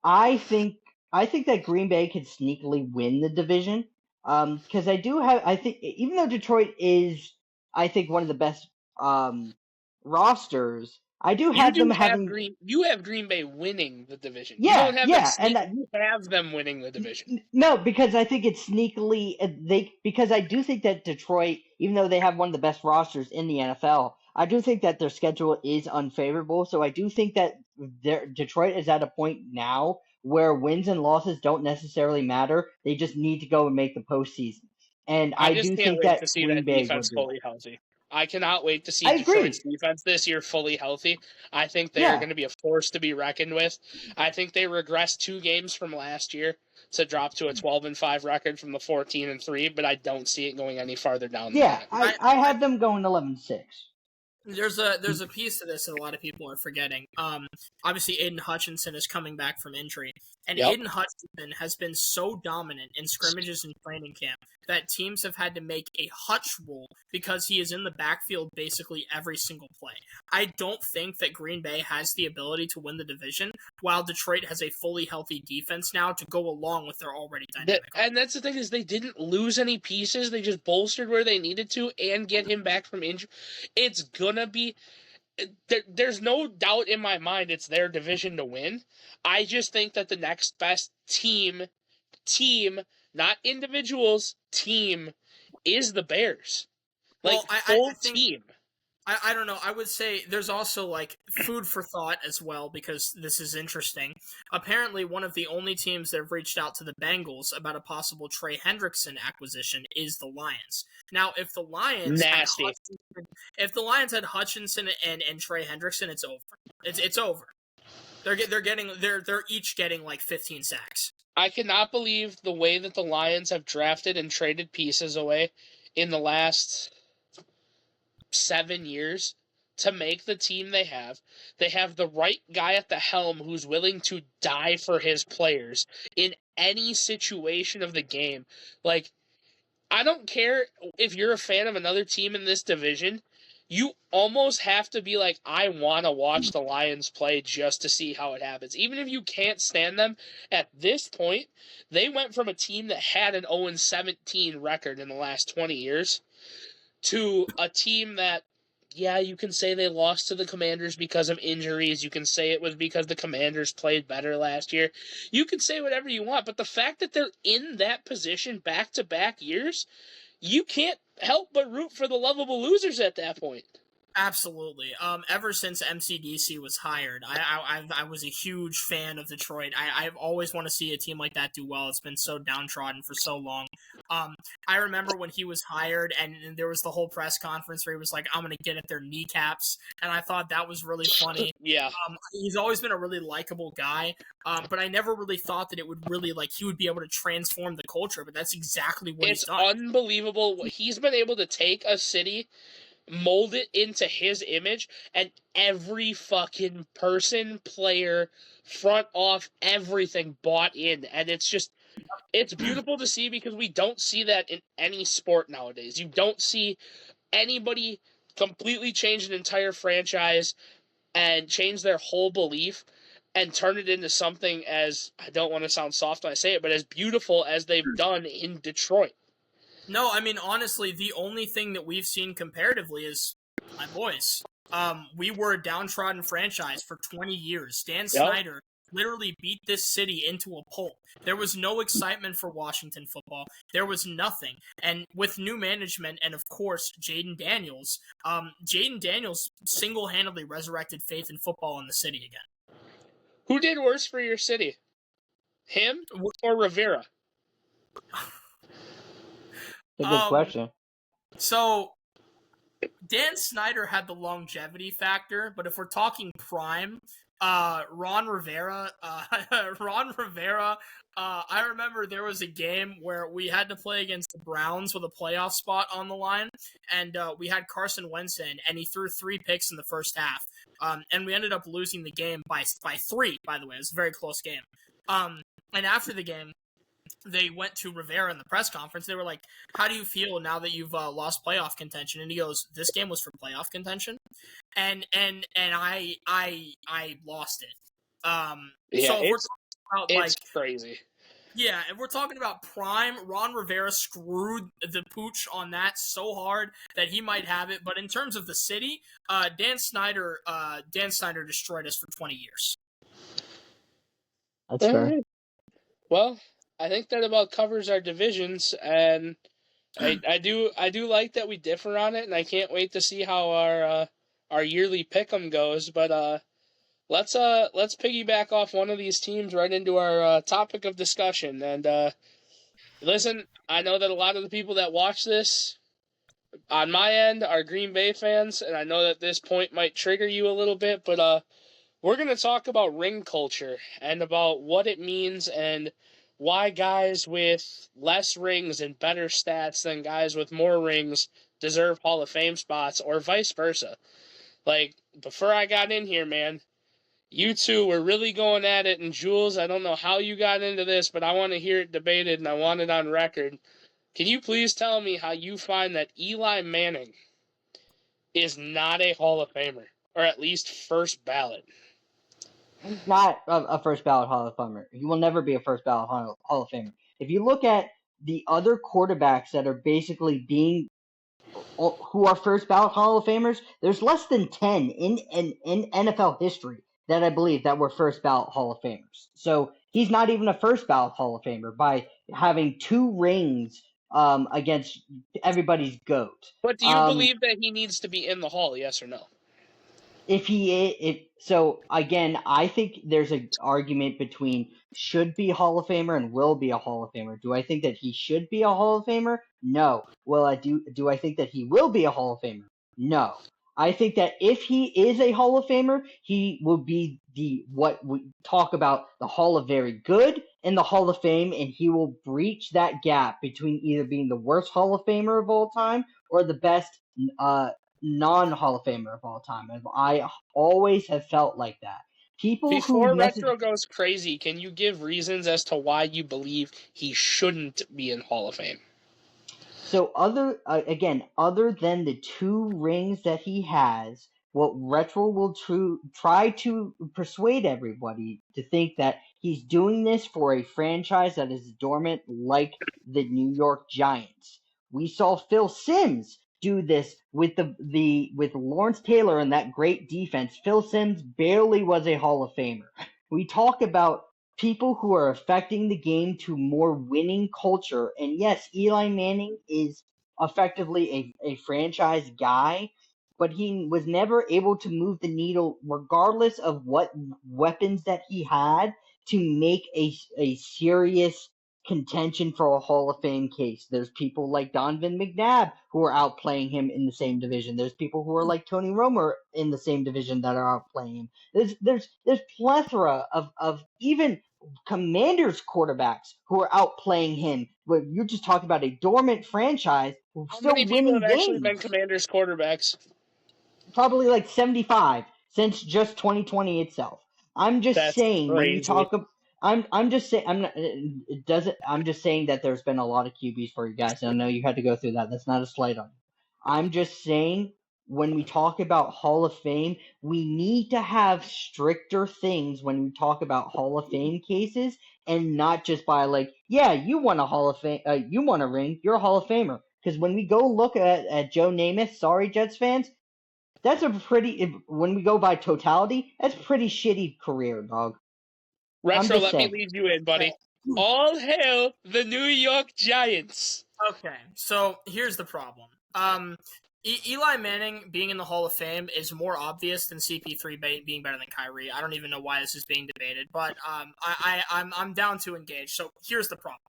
I think that Green Bay could sneakily win the division. Because I think even though Detroit is, I think, one of the best rosters, I do have them having. You have Green Bay winning the division. You Yeah, don't have them yeah, and you have them winning the division. no, because I think it's sneakily because I do think that Detroit, even though they have one of the best rosters in the NFL, I do think that their schedule is unfavorable. So I do think that Detroit is at a point now where wins and losses don't necessarily matter. They just need to go and make the postseason. And I I just do can't think wait that to see Green that Bay defense will do fully that. healthy. I cannot wait to see I Detroit's agree. defense this year fully healthy. I think they are Yeah. going to be a force to be reckoned with. I think they regressed 2 games from last year to drop to a 12-5 record from the 14-3, but I don't see it going any farther down Yeah, than that. I have them going 11-6. there's a piece to this that a lot of people are forgetting. Obviously Aiden Hutchinson is coming back from injury, and Yep. Aiden Hutchinson has been so dominant in scrimmages and training camp that teams have had to make a Hutch rule because he is in the backfield basically every single play. I don't think that Green Bay has the ability to win the division, while Detroit has a fully healthy defense now to go along with their already dynamic. And that's the thing, is they didn't lose any pieces. They just bolstered where they needed to and get him back from injury. It's gonna be. There's no doubt in my mind it's their division to win. I just think that the next best team, not individuals, team, is the Bears. Like, Well, full I think, team. I don't know. I would say there's also like food for thought as well, because this is interesting. Apparently, one of the only teams that have reached out to the Bengals about a possible Trey Hendrickson acquisition is the Lions. Now, if the Lions Nasty. had Hutchinson and Trey Hendrickson, it's over. It's over. They're each getting like 15 sacks. I cannot believe the way that the Lions have drafted and traded pieces away in the last 7 years to make the team they have. They have the right guy at the helm who's willing to die for his players in any situation of the game. Like, I don't care if you're a fan of another team in this division. You almost have to be like, I want to watch the Lions play just to see how it happens. Even if you can't stand them, at this point, they went from a team that had an 0-17 record in the last 20 years to a team that, yeah, you can say they lost to the Commanders because of injuries. You can say it was because the Commanders played better last year. You can say whatever you want, but the fact that they're in that position back-to-back years, you can't help but root for the lovable losers at that point. Absolutely. Ever since MCDC was hired, I was a huge fan of Detroit. I've always want to see a team like that do well. It's been so downtrodden for so long. I remember when he was hired, and there was the whole press conference where he was like, "I'm gonna get at their kneecaps," and I thought that was really funny. Yeah. He's always been a really likable guy, but I never really thought that it would really he would be able to transform the culture. But that's exactly what he's done. It's unbelievable. He's been able to take a city, mold it into his image, and every fucking person, player, front off, everything bought in. And it's beautiful to see, because we don't see that in any sport nowadays. You don't see anybody completely change an entire franchise and change their whole belief and turn it into something as, I don't want to sound soft when I say it, but as beautiful as they've done in Detroit. No, I mean, honestly, the only thing that we've seen comparatively is my boys. We were a downtrodden franchise for 20 years. Dan Snyder literally beat this city into a pulp. There was no excitement for Washington football. There was nothing. And with new management and, of course, Jaden Daniels single-handedly resurrected faith in football in the city again. Who did worse for your city? Him or Rivera? It's a good question. So Dan Snyder had the longevity factor, but if we're talking prime, Ron Rivera, I remember there was a game where we had to play against the Browns with a playoff spot on the line, and we had Carson Wentz in, and he threw 3 picks in the first half, and we ended up losing the game by 3. By the way, it was a very close game. And after the game, they went to Rivera in the press conference. They were like, "How do you feel now that you've lost playoff contention?" And he goes, "This game was for playoff contention," and I lost it. Yeah, so if we're talking about it's crazy. Yeah, if we're talking about prime, Ron Rivera screwed the pooch on that so hard that he might have it. But in terms of the city, Dan Snyder destroyed us for 20 years. That's fair. Well, I think that about covers our divisions, and I do like that we differ on it, and I can't wait to see how our yearly pick'em goes. But let's piggyback off one of these teams right into our topic of discussion. And listen, I know that a lot of the people that watch this on my end are Green Bay fans, and I know that this point might trigger you a little bit, but we're going to talk about ring culture and about what it means and why guys with less rings and better stats than guys with more rings deserve Hall of Fame spots, or vice versa. Like, before I got in here, man, you two were really going at it, and Jules, I don't know how you got into this, but I want to hear it debated, and I want it on record. Can you please tell me how you find that Eli Manning is not a Hall of Famer, or at least first ballot? He's not a first ballot Hall of Famer. He will never be a first ballot Hall of Famer. If you look at the other quarterbacks that are basically who are first ballot Hall of Famers, there's less than 10 in NFL history that I believe that were first ballot Hall of Famers. So he's not even a first ballot Hall of Famer by having 2 rings against everybody's GOAT. But do you believe that he needs to be in the Hall, yes or no? So again, I think there's an argument between should be Hall of Famer and will be a Hall of Famer. Do I think that he should be a Hall of Famer? No. Well, do I think that he will be a Hall of Famer? No. I think that if he is a Hall of Famer, he will be what we talk about, the Hall of Very Good and the Hall of Fame, and he will breach that gap between either being the worst Hall of Famer of all time or the best non-Hall of Famer of all time. And I always have felt like that. Before Retro goes crazy, can you give reasons as to why you believe he shouldn't be in Hall of Fame? So other than the 2 rings that he has, what Retro will try to persuade everybody to think that he's doing this for a franchise that is dormant like the New York Giants. We saw Phil Simms do this with with Lawrence Taylor and that great defense. Phil Simms barely was a Hall of Famer. We talk about people who are affecting the game to more winning culture. And yes, Eli Manning is effectively a franchise guy, but he was never able to move the needle, regardless of what weapons that he had, to make a serious contention for a Hall of Fame case. There's people like Donovan McNabb who are outplaying him in the same division. There's people who are like Tony Romo in the same division that are outplaying him. There's plethora of even Commanders quarterbacks who are outplaying him. But you're just talking about a dormant franchise who's How still many people winning have actually been games. Commanders quarterbacks? Probably like 75 since just 2020 itself. I'm just That's saying crazy. when you talk about I'm just saying I'm just saying that there's been a lot of QBs for you guys, and I know you had to go through that. That's not a slight on you. I'm just saying when we talk about Hall of Fame, we need to have stricter things when we talk about Hall of Fame cases, and not just by like, yeah, you won a Hall of Fame, you won a ring, you're a Hall of Famer. Because when we go look at Joe Namath, sorry Jets fans, that's a when we go by totality, that's a pretty shitty career, dog. Retro, let me lead you in, buddy. All hail the New York Giants. Okay, so here's the problem. Eli Manning being in the Hall of Fame is more obvious than CP3 being better than Kyrie. I don't even know why this is being debated, but I'm down to engage. So here's the problem.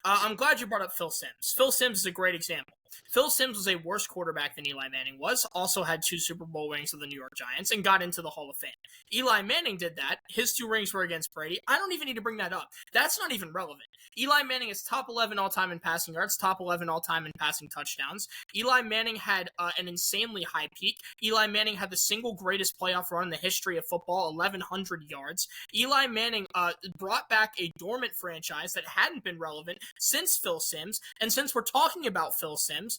I'm glad you brought up Phil Simms. Phil Simms is a great example. Phil Simms was a worse quarterback than Eli Manning was, also had 2 Super Bowl rings with the New York Giants, and got into the Hall of Fame. Eli Manning did that. His 2 rings were against Brady. I don't even need to bring that up. That's not even relevant. Eli Manning is top 11 all-time in passing yards, top 11 all-time in passing touchdowns. Eli Manning had an insanely high peak. Eli Manning had the single greatest playoff run in the history of football, 1,100 yards. Eli Manning brought back a dormant franchise that hadn't been relevant since Phil Simms, and since we're talking about Phil Simms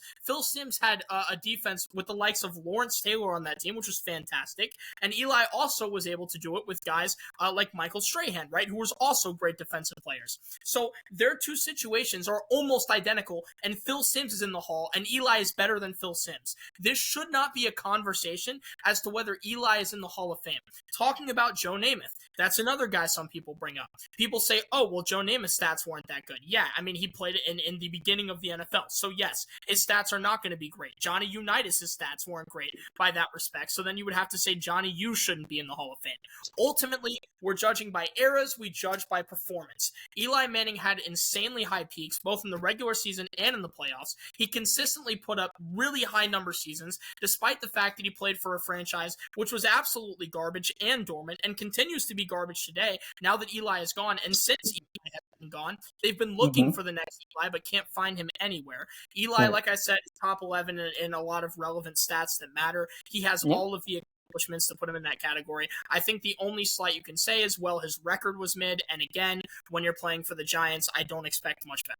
had a defense with the likes of Lawrence Taylor on that team, which was fantastic, and Eli also was able to do it with guys like Michael Strahan, right, who was also great defensive players. So their 2 situations are almost identical, and Phil Simms is in the Hall, and Eli is better than Phil Simms. This should not be a conversation as to whether Eli is in the Hall of Fame. Talking about Joe Namath, that's another guy some people bring up. People say, oh, well, Joe Namath's stats weren't that good. Yeah, I mean, he played in the beginning of the NFL. So, yes, his stats are not going to be great. Johnny Unitas' stats weren't great by that respect. So then you would have to say Johnny U shouldn't be in the Hall of Fame. Ultimately, we're judging by eras. We judge by performance. Eli Manning had insanely high peaks, both in the regular season and in the playoffs. He consistently put up really high number seasons, despite the fact that he played for a franchise which was absolutely garbage and dormant, and continues to be garbage today, now that Eli is gone. And since Eli has been gone, they've been looking for the next Eli, but can't find him anywhere. Eli, like I said, is top 11 in a lot of relevant stats that matter. He has all of the accomplishments to put him in that category. I think the only slight you can say is, well, his record was mid, and again, when you're playing for the Giants, I don't expect much better.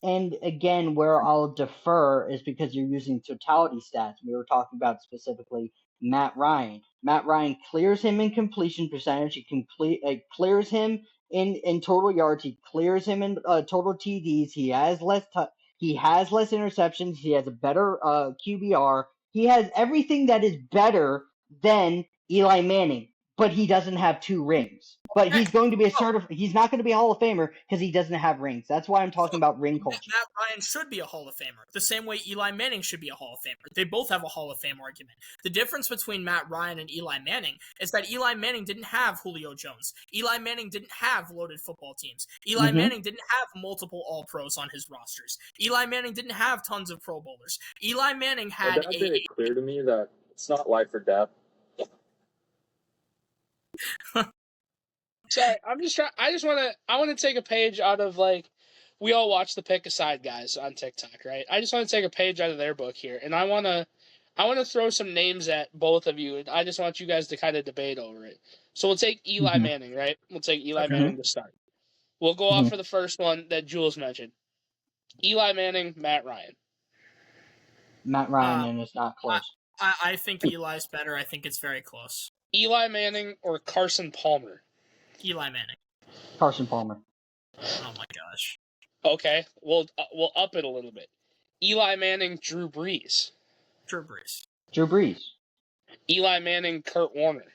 And again, where I'll defer is because you're using totality stats. We were talking about specifically Matt Ryan. Matt Ryan clears him in completion percentage. It clears him in total yards. He clears him in total TDs. He has less interceptions. He has a better QBR. He has everything that is better than Eli Manning, but he doesn't have 2 rings. But he's going to be he's not going to be a Hall of Famer because he doesn't have rings. That's why I'm talking about ring culture. Matt Ryan should be a Hall of Famer, the same way Eli Manning should be a Hall of Famer. They both have a Hall of Fame argument. The difference between Matt Ryan and Eli Manning is that Eli Manning didn't have Julio Jones. Eli Manning didn't have loaded football teams. Eli Manning didn't have multiple All-Pros on his rosters. Eli Manning didn't have tons of Pro Bowlers. Eli Manning had That made it clear to me that it's not life or death. So I want to take a page out of, like, we all watch the Pick a Side guys on TikTok, right? I just want to take a page out of their book here, and I want to throw some names at both of you, and I just want you guys to kind of debate over it. So we'll take Eli Manning, right? We'll take Eli Manning to start. We'll go off for the first one that Jules mentioned. Eli Manning, Matt Ryan. Matt Ryan, and it's not close. I think Eli's better. I think it's very close. Eli Manning or Carson Palmer? Eli Manning. Carson Palmer. Oh my gosh. Okay, we'll up it a little bit. Eli Manning, Drew Brees. Drew Brees. Drew Brees. Eli Manning, Kurt Warner.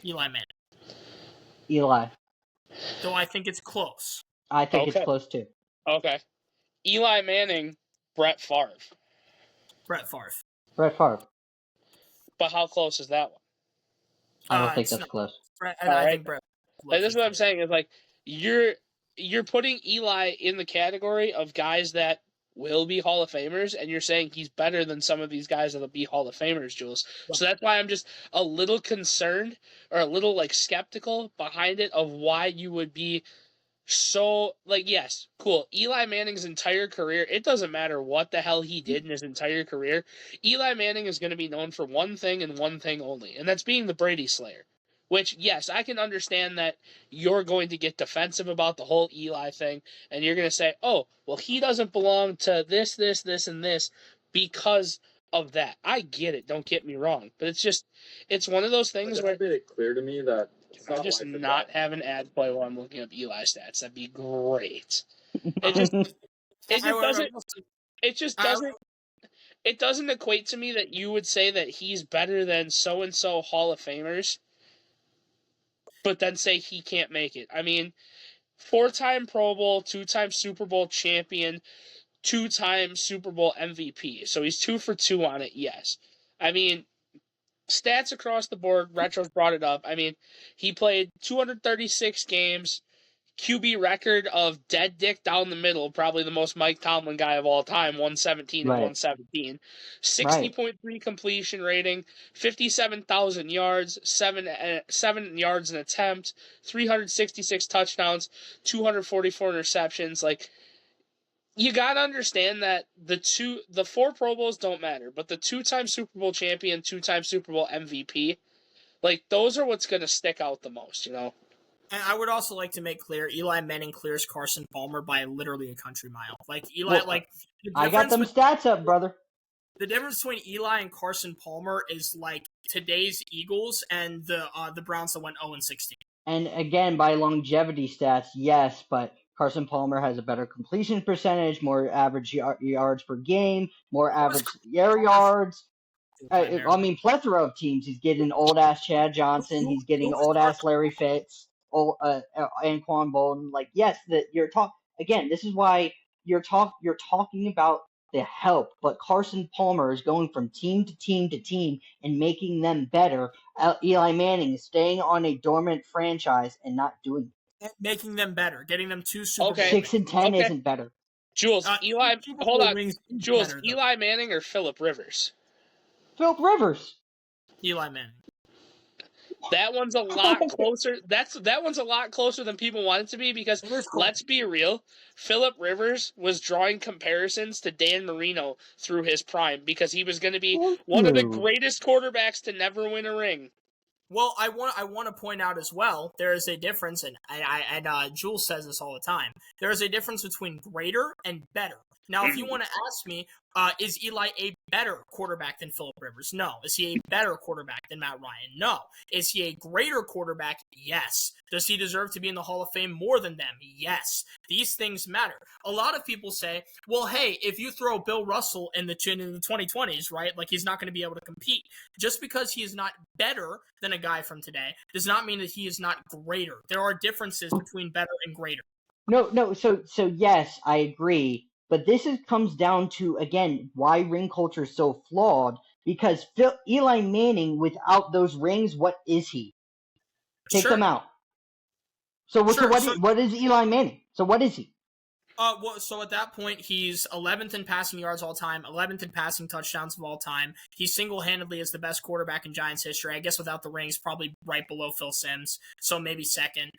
Eli Manning. Eli. Though I think it's close. I think it's close too. Okay. Eli Manning, Brett Favre. Brett Favre. Brett Favre. But how close is that one? I don't think that's close. I think Brett. Like, this is what I'm saying is, like, you're putting Eli in the category of guys that will be Hall of Famers, and you're saying he's better than some of these guys that'll be Hall of Famers, Jules. So that's why I'm just a little concerned or a little, like, skeptical behind it of why you would be so, like, yes, cool. Eli Manning's entire career, it doesn't matter what the hell he did in his entire career. Eli Manning is going to be known for one thing and one thing only, and that's being the Brady Slayer. Which, yes, I can understand that you're going to get defensive about the whole Eli thing, and you're going to say, oh, well, he doesn't belong to this, and this because of that. I get it, don't get me wrong, but it's one of those things where... It made it clear to me that... I just not have an ad play while I'm looking up Eli stats. That'd be great. It doesn't equate to me that you would say that he's better than so-and-so Hall of Famers, but then say he can't make it. I mean, 4-time Pro Bowl, 2-time Super Bowl champion, 2-time Super Bowl MVP. So he's 2 for 2 on it, yes. I mean, stats across the board, Retro's brought it up. I mean, he played 236 games, QB record of dead dick down the middle, probably the most Mike Tomlin guy of all time, 117 and Right. 117. Right. 60.3 completion rating, 57,000 yards, 7 yards an attempt, 366 touchdowns, 244 interceptions. Like, you got to understand that the 4 Pro Bowls don't matter, but the 2-time Super Bowl champion, 2-time Super Bowl MVP, like, those are what's going to stick out the most, you know? And I would also like to make clear, Eli Manning clears Carson Palmer by literally a country mile. Like, Eli, Well, like, I got them stats up, brother. the difference between Eli and Carson Palmer is like today's Eagles and the Browns that went 0-16. And again, by longevity stats, yes, but Carson Palmer has a better completion percentage, more average yards per game, more average air yards. I mean, plethora of teams. He's getting old-ass Chad Johnson. He's getting old-ass Larry Fitz, Anquan Bolden. Like, yes, again, this is why you're talking about the help, but Carson Palmer is going from team to team to team and making them better. Eli Manning is staying on a dormant franchise and not doing it. Making them better, getting them 2 Super Bowl 6 and 10 Okay. isn't better. Jules, Eli, hold on. Jules, better, Eli Manning or Phillip Rivers? Philip Rivers. Eli Manning. That one's a lot closer. That one's a lot closer than people want it to be because let's be real, Phillip Rivers was drawing comparisons to Dan Marino through his prime because he was going to be one of the greatest quarterbacks to never win a ring. Well, I want to point out as well, there is a difference, and Jules says this all the time. There is a difference between greater and better. Now, if you want to ask me, is Eli a better quarterback than Phillip Rivers? No. Is he a better quarterback than Matt Ryan? No. Is he a greater quarterback? Yes. Does he deserve to be in the Hall of Fame more than them? Yes. These things matter. A lot of people say, well, hey, if you throw Bill Russell in the 2020s, right, like he's not going to be able to compete. Just because he is not better than a guy from today does not mean that he is not greater. There are differences between better and greater. No. So yes, I agree. But this comes down to, again, why ring culture is so flawed. Because Eli Manning, without those rings, what is he? Take them out. So what is Eli Manning? So what is he? So at that point, he's 11th in passing yards all time, 11th in passing touchdowns of all time. He single-handedly is the best quarterback in Giants history. I guess without the rings, probably right below Phil Simms, so maybe second.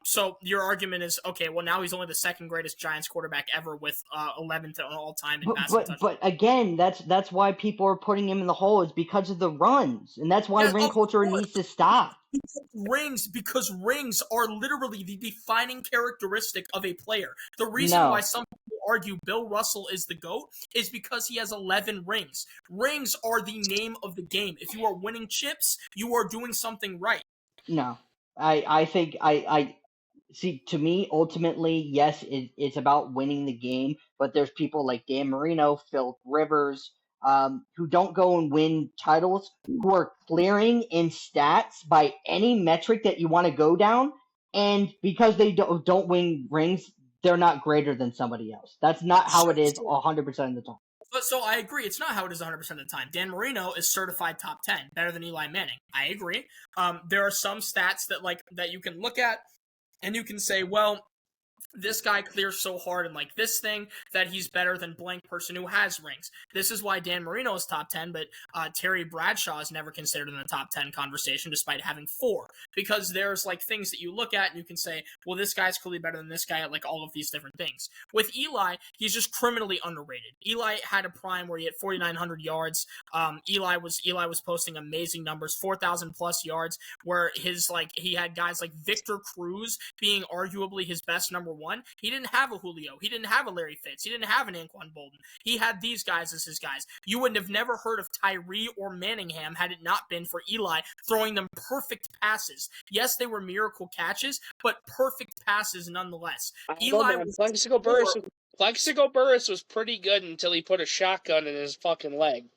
So your argument is, okay, well, now he's only the second greatest Giants quarterback ever with 11th all time in passing touchdowns. But again, that's why people are putting him in the hole is because of the runs, and that's why ring culture needs to stop. Because rings are literally the defining characteristic of a player. The reason why some people argue Bill Russell is the GOAT is because he has 11 rings. Rings are the name of the game. If you are winning chips, you are doing something right. No, I think I see. To me, ultimately, yes, it's about winning the game. But there's people like Dan Marino, Phil Rivers, who don't go and win titles, who are clearing in stats by any metric that you want to go down, and because they don't win rings, they're not greater than somebody else. That's not how it is 100% of the time. So I agree. It's not how it is 100% of the time. Dan Marino is certified top 10, better than Eli Manning. I agree. There are some stats that you can look at, and you can say, well, this guy clears so hard and like this thing that he's better than blank person who has rings. This is why Dan Marino is top 10, but Terry Bradshaw is never considered in the top 10 conversation despite having 4. Because there's like things that you look at and you can say, well, this guy's clearly better than this guy at like all of these different things. With Eli, he's just criminally underrated. Eli had a prime where he had 4,900 yards. Eli was posting amazing numbers, 4,000 plus yards, where he had guys like Victor Cruz being arguably his best number 1. He didn't have a Julio. He didn't have a Larry Fitz. He didn't have an Anquan Bolden. He had these guys as his guys. You would have never heard of Tyree or Manningham had it not been for Eli throwing them perfect passes. Yes, they were miracle catches, but perfect passes nonetheless. Plaxico Burress was pretty good until he put a shotgun in his fucking leg.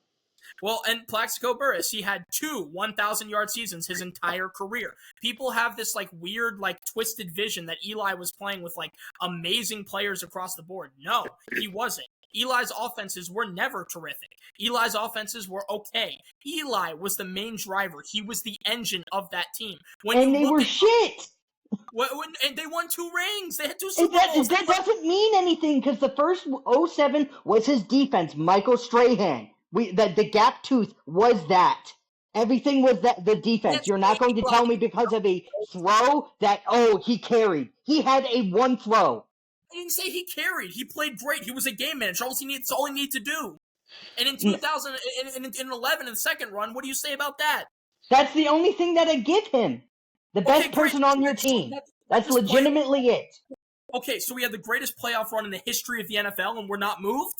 Well, and Plaxico Burress, he had 2 1,000-yard seasons his entire career. People have this weird twisted vision that Eli was playing with amazing players across the board. No, he wasn't. Eli's offenses were never terrific. Eli's offenses were okay. Eli was the main driver. He was the engine of that team. And they were shit. And they won 2 rings. They had 2 Super Bowls. That doesn't mean anything because the first 07 was his defense, Michael Strahan. The gap tooth was that. Everything was the defense. You're not going to tell me because of a throw that, he carried. He had a 1 throw. I didn't say he carried. He played great. He was a game manager. That's all he needed to do. And in 2011, in the second run, what do you say about that? That's the only thing that I give him. The best person on your team. That's legitimately it. Okay, so we had the greatest playoff run in the history of the NFL, and we're not moved?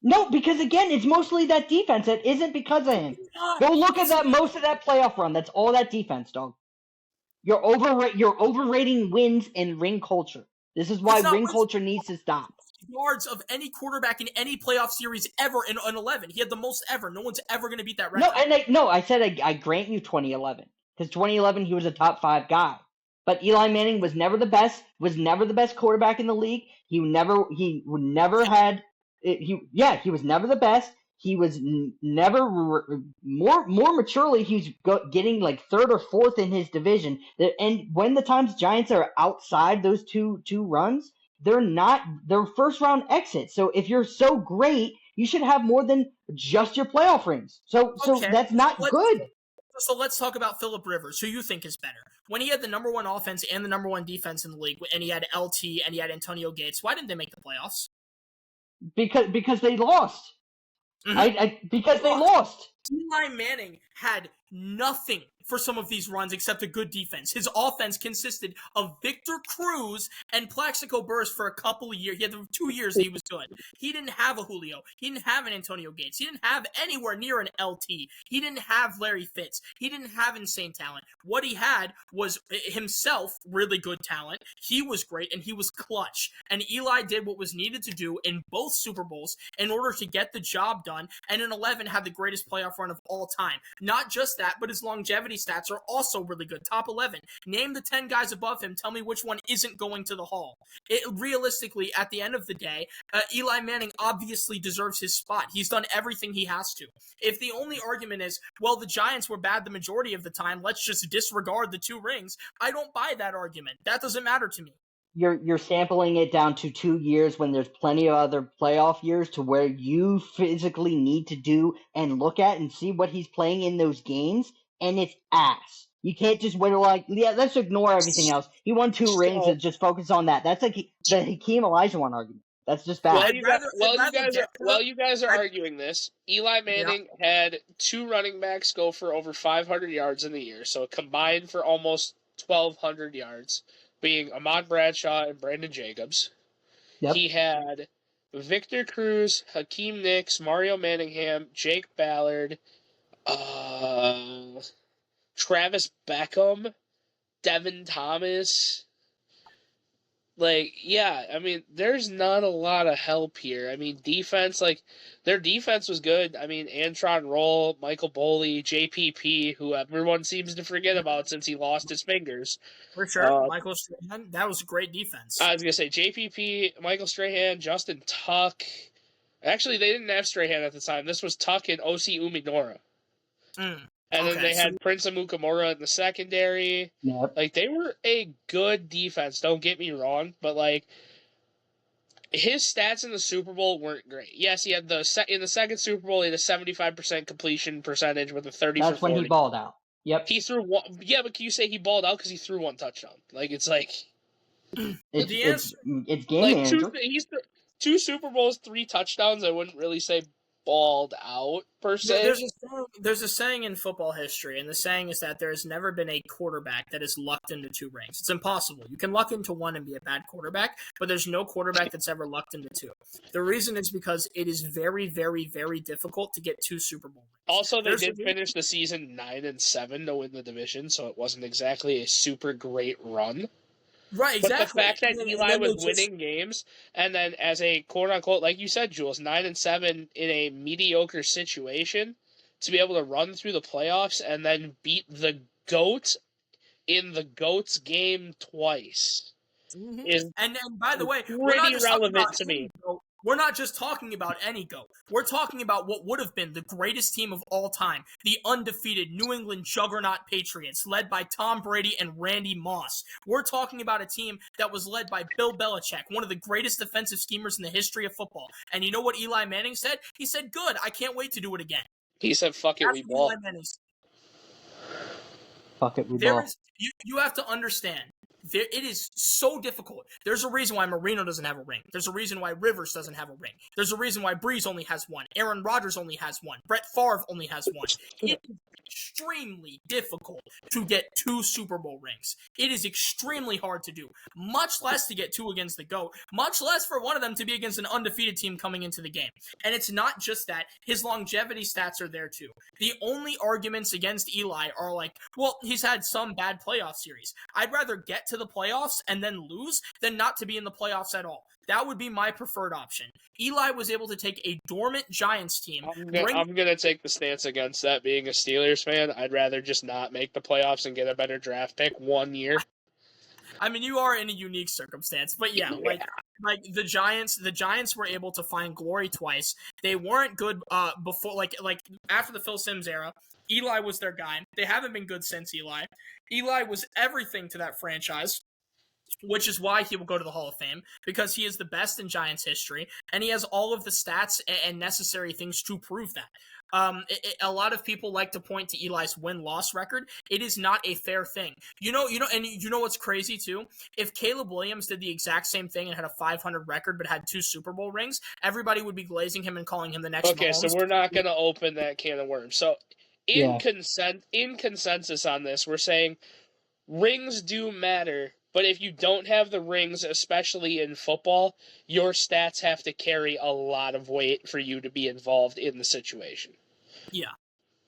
No, because again, it's mostly that defense. It isn't because of him. Go look at most of that playoff run. That's all that defense, dog. You're overrating wins and ring culture. This is why ring culture needs to stop. Yards of any quarterback in any playoff series ever in 11. He had the most ever. No one's ever going to beat that record. I said I grant you 2011. Because 2011 he was a top 5 guy. But Eli Manning was never the best. Was never the best quarterback in the league. He was never the best. He was never more maturely. He was getting like 3rd or 4th in his division. And when the times Giants are outside those two runs, they're first round exits. So if you're so great, you should have more than just your playoff rings. So that's not good. So let's talk about Phillip Rivers, who you think is better. When he had the number 1 offense and the number 1 defense in the league, and he had LT and he had Antonio Gates, why didn't they make the playoffs? Because they lost. Mm-hmm. They lost. Eli Manning had nothing for some of these runs except a good defense. His offense consisted of Victor Cruz and Plaxico Burress for a couple of years. He had 2 years that he was good. He didn't have a Julio. He didn't have an Antonio Gates. He didn't have anywhere near an LT. He didn't have Larry Fitz. He didn't have insane talent. What he had was himself really good talent. He was great, and he was clutch. And Eli did what was needed to do in both Super Bowls in order to get the job done, and in 11 had the greatest playoff run of all time. Not just that, but his longevity stats are also really good. Top 11. Name the 10 guys above him. Tell me which one isn't going to the Hall. Realistically, at the end of the day, Eli Manning obviously deserves his spot. He's done everything he has to. If the only argument is, well, the Giants were bad the majority of the time, let's just disregard the 2 rings, I don't buy that argument. That doesn't matter to me. You're sampling it down to 2 years when there's plenty of other playoff years to where you physically need to do and look at and see what he's playing in those games, and it's ass. You can't just wait let's ignore everything else. He won 2 rings and just focus on that. That's like the Hakeem Olajuwon argument. That's just bad. While you guys are arguing this, Eli Manning had 2 running backs go for over 500 yards in the year, so combined for almost 1,200 yards. Being Ahmad Bradshaw and Brandon Jacobs. Yep. He had Victor Cruz, Hakeem Nicks, Mario Manningham, Jake Ballard, Travis Beckham, Devin Thomas. There's not a lot of help here. Defense, their defense was good. Antron Roll, Michael Boley, JPP, who everyone seems to forget about since he lost his fingers. For sure. Michael Strahan, that was a great defense. I was going to say JPP, Michael Strahan, Justin Tuck. Actually, they didn't have Strahan at the time. This was Tuck and O.C. Uminora. And then they had Prince Amukamura in the secondary. Yep. They were a good defense, don't get me wrong, but, his stats in the Super Bowl weren't great. Yes, he had in the second Super Bowl, he had a 75% completion percentage with a 30 That's when he balled out. Yep. He threw one. Yeah, but can you say he balled out because he threw 1 touchdown? It's game manager. He's 2 Super Bowls, 3 touchdowns. I wouldn't really say balled out, per se. There's a saying in football history, and the saying is that there has never been a quarterback that has lucked into 2 rings. It's impossible. You can luck into 1 and be a bad quarterback, but there's no quarterback that's ever lucked into 2. The reason is because it is very, very, very difficult to get 2 Super Bowl rings. Also, they did finish the season 9-7 to win the division, so it wasn't exactly a super great run. Right, exactly. But the fact that Eli was winning games, and then as a quote-unquote, like you said, Jules, 9-7 in a mediocre situation, to be able to run through the playoffs and then beat the GOAT in the GOAT's game twice is and by the way, pretty relevant to me. We're not just talking about any GOAT. We're talking about what would have been the greatest team of all time, the undefeated New England juggernaut Patriots, led by Tom Brady and Randy Moss. We're talking about a team that was led by Bill Belichick, one of the greatest defensive schemers in the history of football. And you know what Eli Manning said? He said, good, I can't wait to do it again. He said, fuck it, That's we what ball. Eli Manning said. Fuck it, we ball. You have to understand, it is so difficult. There's a reason why Marino doesn't have a ring. There's a reason why Rivers doesn't have a ring. There's a reason why Breeze only has one. Aaron Rodgers only has one. Brett Favre only has one. It is extremely difficult to get 2 Super Bowl rings. It is extremely hard to do. Much less to get 2 against the GOAT. Much less for one of them to be against an undefeated team coming into the game. And it's not just that. His longevity stats are there too. The only arguments against Eli are like, well, he's had some bad playoff series. I'd rather get to the playoffs and then lose than not to be in the playoffs at all. That would be my preferred option. Eli was able to take a dormant Giants team. I'm going to take the stance against that. Being a Steelers fan, I'd rather just not make the playoffs and get a better draft pick 1 year. I mean, you are in a unique circumstance, but yeah, like the Giants were able to find glory twice. They weren't good before, like after the Phil Simms era. Eli was their guy. They haven't been good since Eli. Eli was everything to that franchise, which is why he will go to the Hall of Fame, because he is the best in Giants history, and he has all of the stats and necessary things to prove that. A lot of people like to point to Eli's win-loss record. It is not a fair thing. You know what's crazy too? If Caleb Williams did the exact same thing and had a 500 record but had 2 Super Bowl rings, everybody would be glazing him and calling him the next Okay, Mahomes. so we're not going to open that can of worms. So in consensus on this, we're saying rings do matter, but if you don't have the rings, especially in football, your stats have to carry a lot of weight for you to be involved in the situation. Yeah.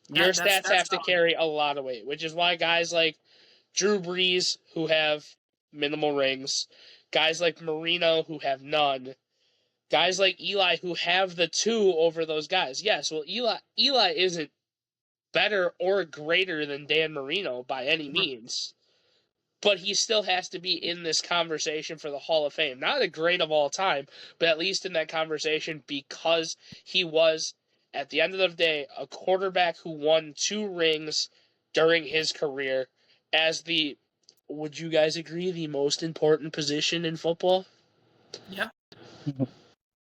Your stats have to carry a lot of weight, which is why guys like Drew Brees, who have minimal rings, guys like Marino, who have none, guys like Eli, who have the 2 over those guys. Yes, well, Eli isn't better or greater than Dan Marino by any means, but he still has to be in this conversation for the Hall of Fame. Not a great of all time, but at least in that conversation because he was, at the end of the day, a quarterback who won 2 rings during his career as the, would you guys agree, the most important position in football? Yeah.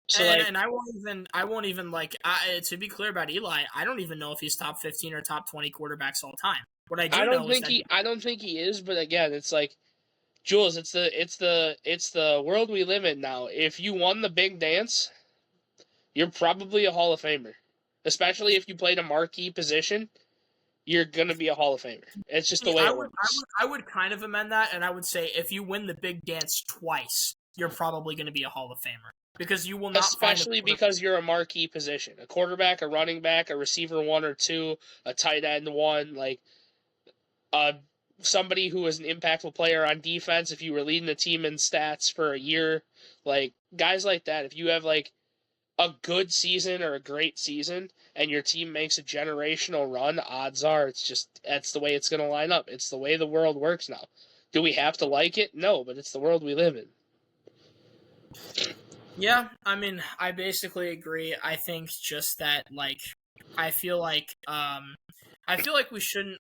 So and I won't even to be clear about Eli, I don't even know if he's top 15 or top 20 quarterbacks all time. What I don't think he is, but again, it's like, Jules, it's the world we live in now. If you won the big dance, you're probably a Hall of Famer. Especially if you played a marquee position, you're gonna be a Hall of Famer. It's just the way it works. I would kind of amend that, and I would say if you win the big dance twice, you're probably going to be a Hall of Famer. Because you will not, especially because you're a marquee position. A quarterback, a running back, a receiver 1 or 2, a tight end 1, like somebody who was an impactful player on defense if you were leading the team in stats for a year. Like, guys like that, if you have like a good season or a great season and your team makes a generational run, odds are that's the way it's going to line up. It's the way the world works now. Do we have to like it? No, but it's the world we live in. Yeah, I mean, I basically agree. I think just that, like, I feel like we shouldn't.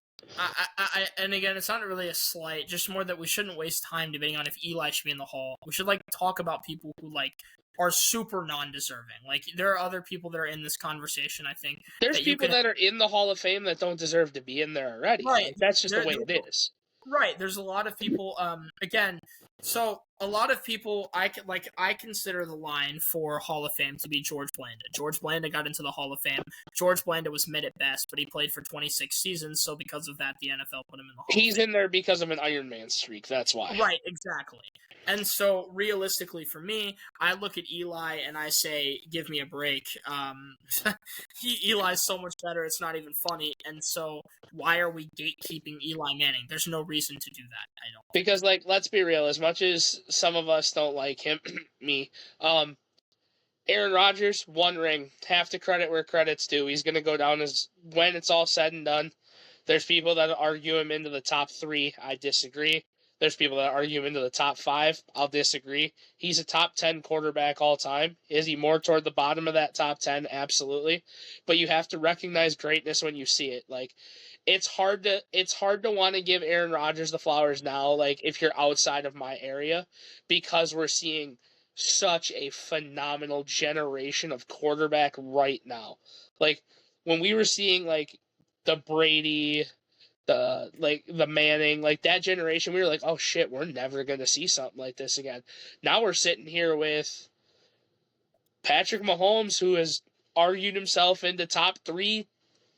And again, it's not really a slight, just more that we shouldn't waste time debating on if Eli should be in the Hall. We should talk about people who are super non-deserving. Like, there are other people that are in this conversation. I think there's people that are in the Hall of Fame that don't deserve to be in there already. Right, like, that's just the way it is. Right, there's a lot of people. Again, so a lot of people I consider the line for Hall of Fame to be George Blanda. George Blanda got into the Hall of Fame. George Blanda was mid at best, but he played for 26 seasons, so because of that, the NFL put him in the Hall of Fame. He's in there because of an Iron Man streak. That's why. Right, exactly. And so, realistically, for me, I look at Eli and I say, give me a break. Eli's so much better, it's not even funny. And so, why are we gatekeeping Eli Manning? There's no reason to do that, I don't. Because, let's be real. As much as some of us don't like him, me, Aaron Rodgers, 1 ring. Half the credit where credit's due. He's going to go down as, when it's all said and done. There's people that argue him into the top 3. I disagree. There's people that argue him into the top 5. I'll disagree. He's a top 10 quarterback all time. Is he more toward the bottom of that top 10? Absolutely. But you have to recognize greatness when you see it. Like, it's hard to want to give Aaron Rodgers the flowers now, like, if you're outside of my area, because we're seeing such a phenomenal generation of quarterback right now. Like, when we were seeing, like, the Brady, the Manning, like, that generation, we were like, oh shit, we're never gonna see something like this again. Now we're sitting here with Patrick Mahomes, who has argued himself into top 3,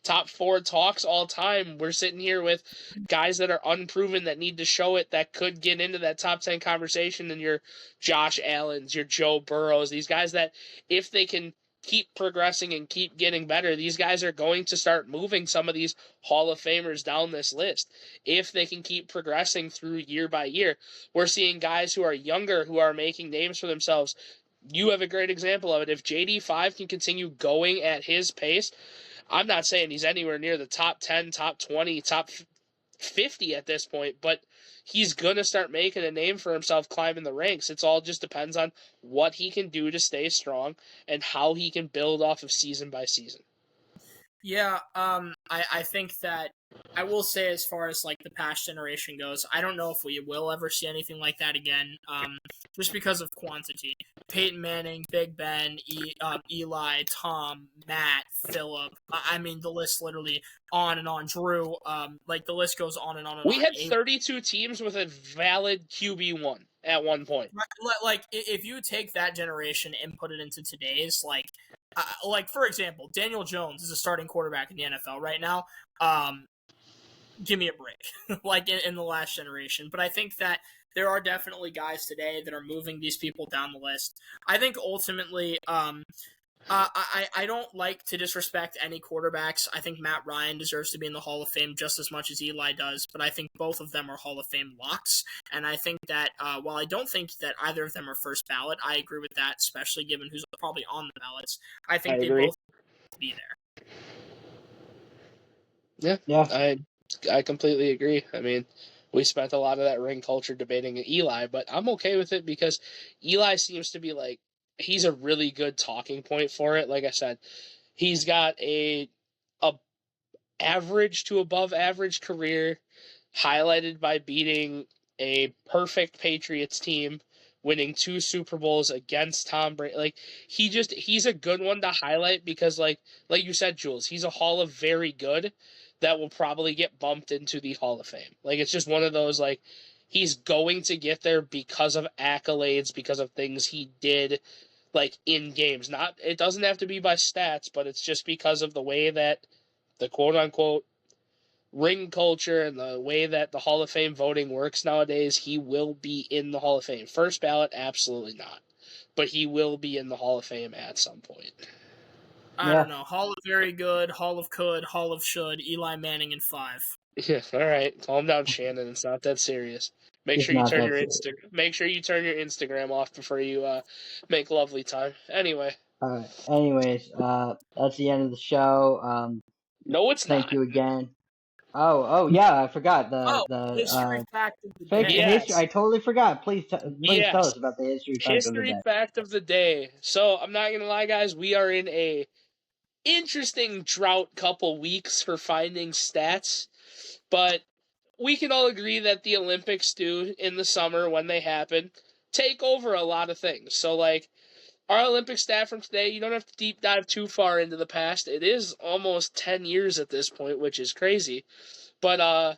top 4 talks all time. We're sitting here with guys that are unproven that need to show it, that could get into that top 10 conversation, and your Josh Allens, your Joe Burrows, these guys that, if they can keep progressing and keep getting better, these guys are going to start moving some of these Hall of Famers down this list. If they can keep progressing through year by year, we're seeing guys who are younger, who are making names for themselves. You have a great example of it. If JD5 can continue going at his pace, I'm not saying he's anywhere near the top 10, top 20, top 50 at this point, but he's going to start making a name for himself climbing the ranks. It's all just depends on what he can do to stay strong and how he can build off of season by season. Yeah, I think that I will say, as far as like the past generation goes, I don't know if we will ever see anything like that again, just because of quantity. Peyton Manning, Big Ben, Eli, Tom, Matt, Phillip. I mean, the list literally on and on. Drew, like, the list goes on and on and on. We had 32 teams with a valid QB1 at one point. Like, if you take that generation and put it into today's, like, for example, Daniel Jones is a starting quarterback in the NFL right now. Give me a break, like in the last generation. But I think that there are definitely guys today that are moving these people down the list. I think ultimately, I don't like to disrespect any quarterbacks. I think Matt Ryan deserves to be in the Hall of Fame just as much as Eli does, but I think both of them are Hall of Fame locks. And I think that while I don't think that either of them are first ballot, I agree with that, especially given who's probably on the ballots. I think they both need to be there. Yeah. I completely agree. I mean, we spent a lot of that ring culture debating Eli, but I'm okay with it because Eli seems to be like, he's a really good talking point for it. Like I said, he's got a average to above average career, highlighted by beating a perfect Patriots team, winning 2 Super Bowls against Tom Brady. Like, he's a good one to highlight because, like you said, Jules, he's a Hall of Very Good that will probably get bumped into the Hall of Fame. Like, it's just one of those, like, he's going to get there because of accolades, because of things he did, like, in games. It doesn't have to be by stats, but it's just because of the way that the quote-unquote ring culture and the way that the Hall of Fame voting works nowadays. He will be in the Hall of Fame. First ballot, absolutely not. But he will be in the Hall of Fame at some point. I don't know. Hall of Very Good, Hall of Could, Hall of Should, Eli Manning in 5. Yeah, all right. Calm down, Shannon. It's not that serious. Make sure you turn your Instagram off before you make lovely time. Anyway. All right. Anyways, that's the end of the show. No, it's not. Thank you again. Oh, yeah, I forgot the history fact of the day. History, I totally forgot. Please tell us about the history fact of the day. History fact of the day. So, I'm not gonna lie, guys, we are in a interesting drought couple weeks for finding stats, but we can all agree that the Olympics do, in the summer when they happen, take over a lot of things. So, like, our Olympic stat from today, you don't have to deep dive too far into the past. It is almost 10 years at this point, which is crazy. But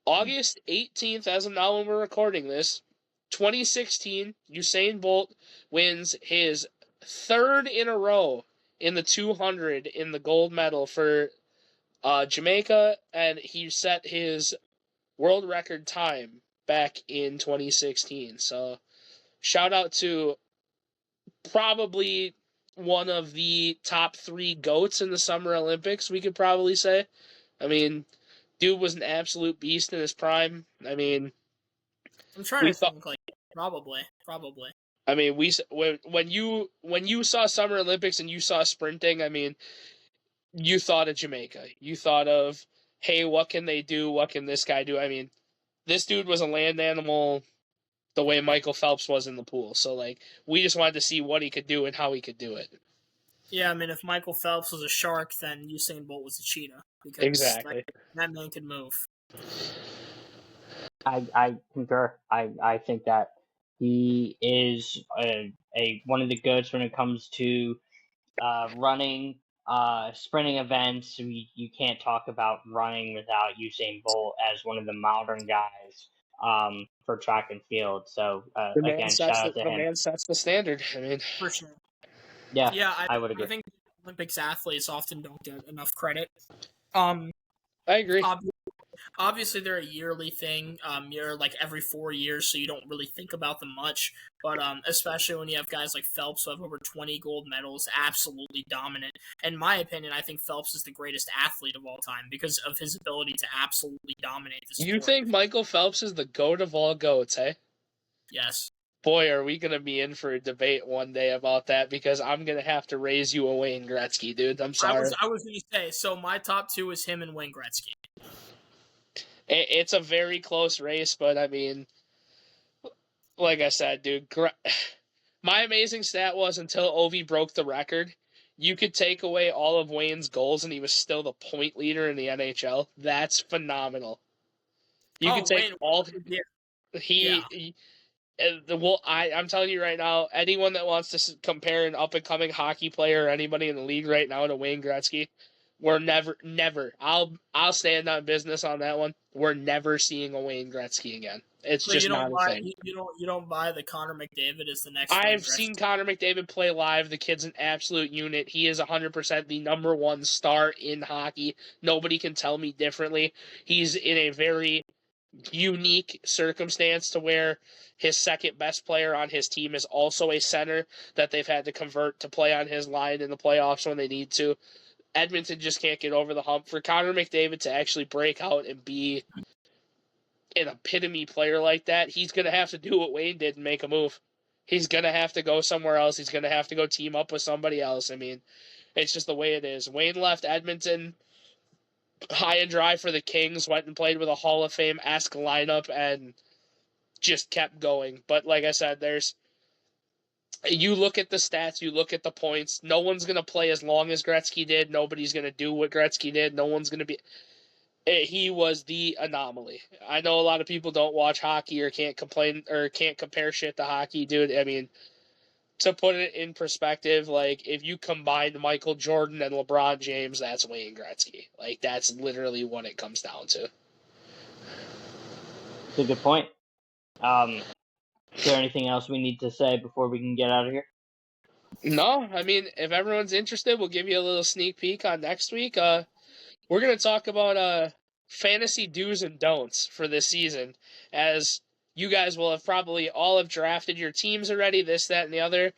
August 18th, as of now when we're recording this, 2016, Usain Bolt wins his 3rd in a row in the 200 in the gold medal for Jamaica, and he set his world record time back in 2016. So, shout out to probably one of the top 3 GOATs in the Summer Olympics, we could probably say. I mean, dude was an absolute beast in his prime. I mean, I'm trying to think, like, probably. I mean, when you saw Summer Olympics and you saw sprinting, I mean, you thought of Jamaica. You thought of, hey, what can they do? What can this guy do? I mean, this dude was a land animal the way Michael Phelps was in the pool. So, like, we just wanted to see what he could do and how he could do it. Yeah, I mean, if Michael Phelps was a shark, then Usain Bolt was a cheetah. Because Exactly. that man can move. I concur. I think that he is one of the goods when it comes to running, sprinting events. You can't talk about running without Usain Bolt as one of the modern guys for track and field. So again, shout out to The him. man sets the standard. I mean, For sure. Yeah, Yeah, I would agree. I think Olympics athletes often don't get enough credit. I agree. Obviously, they're a yearly thing. You're like every 4 years, so you don't really think about them much. But especially when you have guys like Phelps who have over 20 gold medals, absolutely dominant. In my opinion, I think Phelps is the greatest athlete of all time because of his ability to absolutely dominate the sport. You think Michael Phelps is the GOAT of all GOATs, eh? Yes. Boy, are we going to be in for a debate one day about that, because I'm going to have to raise you a Wayne Gretzky, dude. I'm sorry. I was going to say, so my top two is him and Wayne Gretzky. It's a very close race, but I mean, like I said, dude, my amazing stat was until Ovi broke the record, you could take away all of Wayne's goals and he was still the point leader in the NHL. That's phenomenal. You could take Wayne, all... Yeah. I'm telling you right now, anyone that wants to compare an up-and-coming hockey player or anybody in the league right now to Wayne Gretzky, we're never. I'll stand on business on that one. We're never seeing a Wayne Gretzky again. It's So just not a thing. You don't buy the Connor McDavid as the next. I've seen Connor McDavid play live. The kid's an absolute unit. He is 100% the number one star in hockey. Nobody can tell me differently. He's in a very unique circumstance to where his second best player on his team is also a center that they've had to convert to play on his line in the playoffs when they need to. Edmonton just can't get over the hump. For Connor McDavid to actually break out and be an epitome player like that, he's going to have to do what Wayne did and make a move. He's going to have to go somewhere else. He's going to have to go team up with somebody else. I mean, it's just the way it is. Wayne left Edmonton high and dry for the Kings, went and played with a Hall of Fame-esque lineup, and just kept going. But like I said, you look at the stats, you look at the points, no one's going to play as long as Gretzky did, nobody's going to do what Gretzky did, no one's going to be... He was the anomaly. I know a lot of people don't watch hockey or can't complain or can't compare shit to hockey, dude. I mean, to put it in perspective, like, if you combine Michael Jordan and LeBron James, that's Wayne Gretzky. Like, that's literally what it comes down to. That's a good point. Is there anything else we need to say before we can get out of here? No, I mean, if everyone's interested, we'll give you a little sneak peek on next week. We're going to talk about fantasy do's and don'ts for this season, as you guys will have probably all have drafted your teams already, this, that, and the other.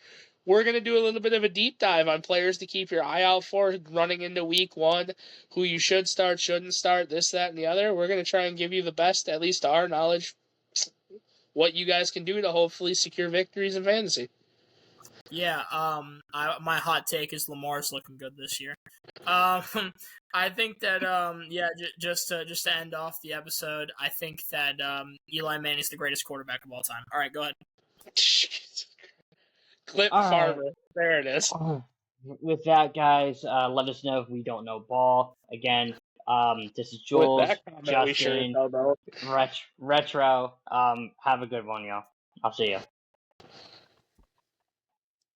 We're going to do a little bit of a deep dive on players to keep your eye out for running into week one, who you should start, shouldn't start, this, that, and the other. We're going to try and give you the best, at least to our knowledge, what you guys can do to hopefully secure victories in fantasy. Yeah, my hot take is Lamar's looking good this year. I think that just to end off the episode, I think that Eli Manning's the greatest quarterback of all time. All right, go ahead. Clip All Farmer. right. There it is. With that, guys, let us know if we don't know ball. Again, this is Jules, Justin, Retro. Have a good one, y'all. I'll see you.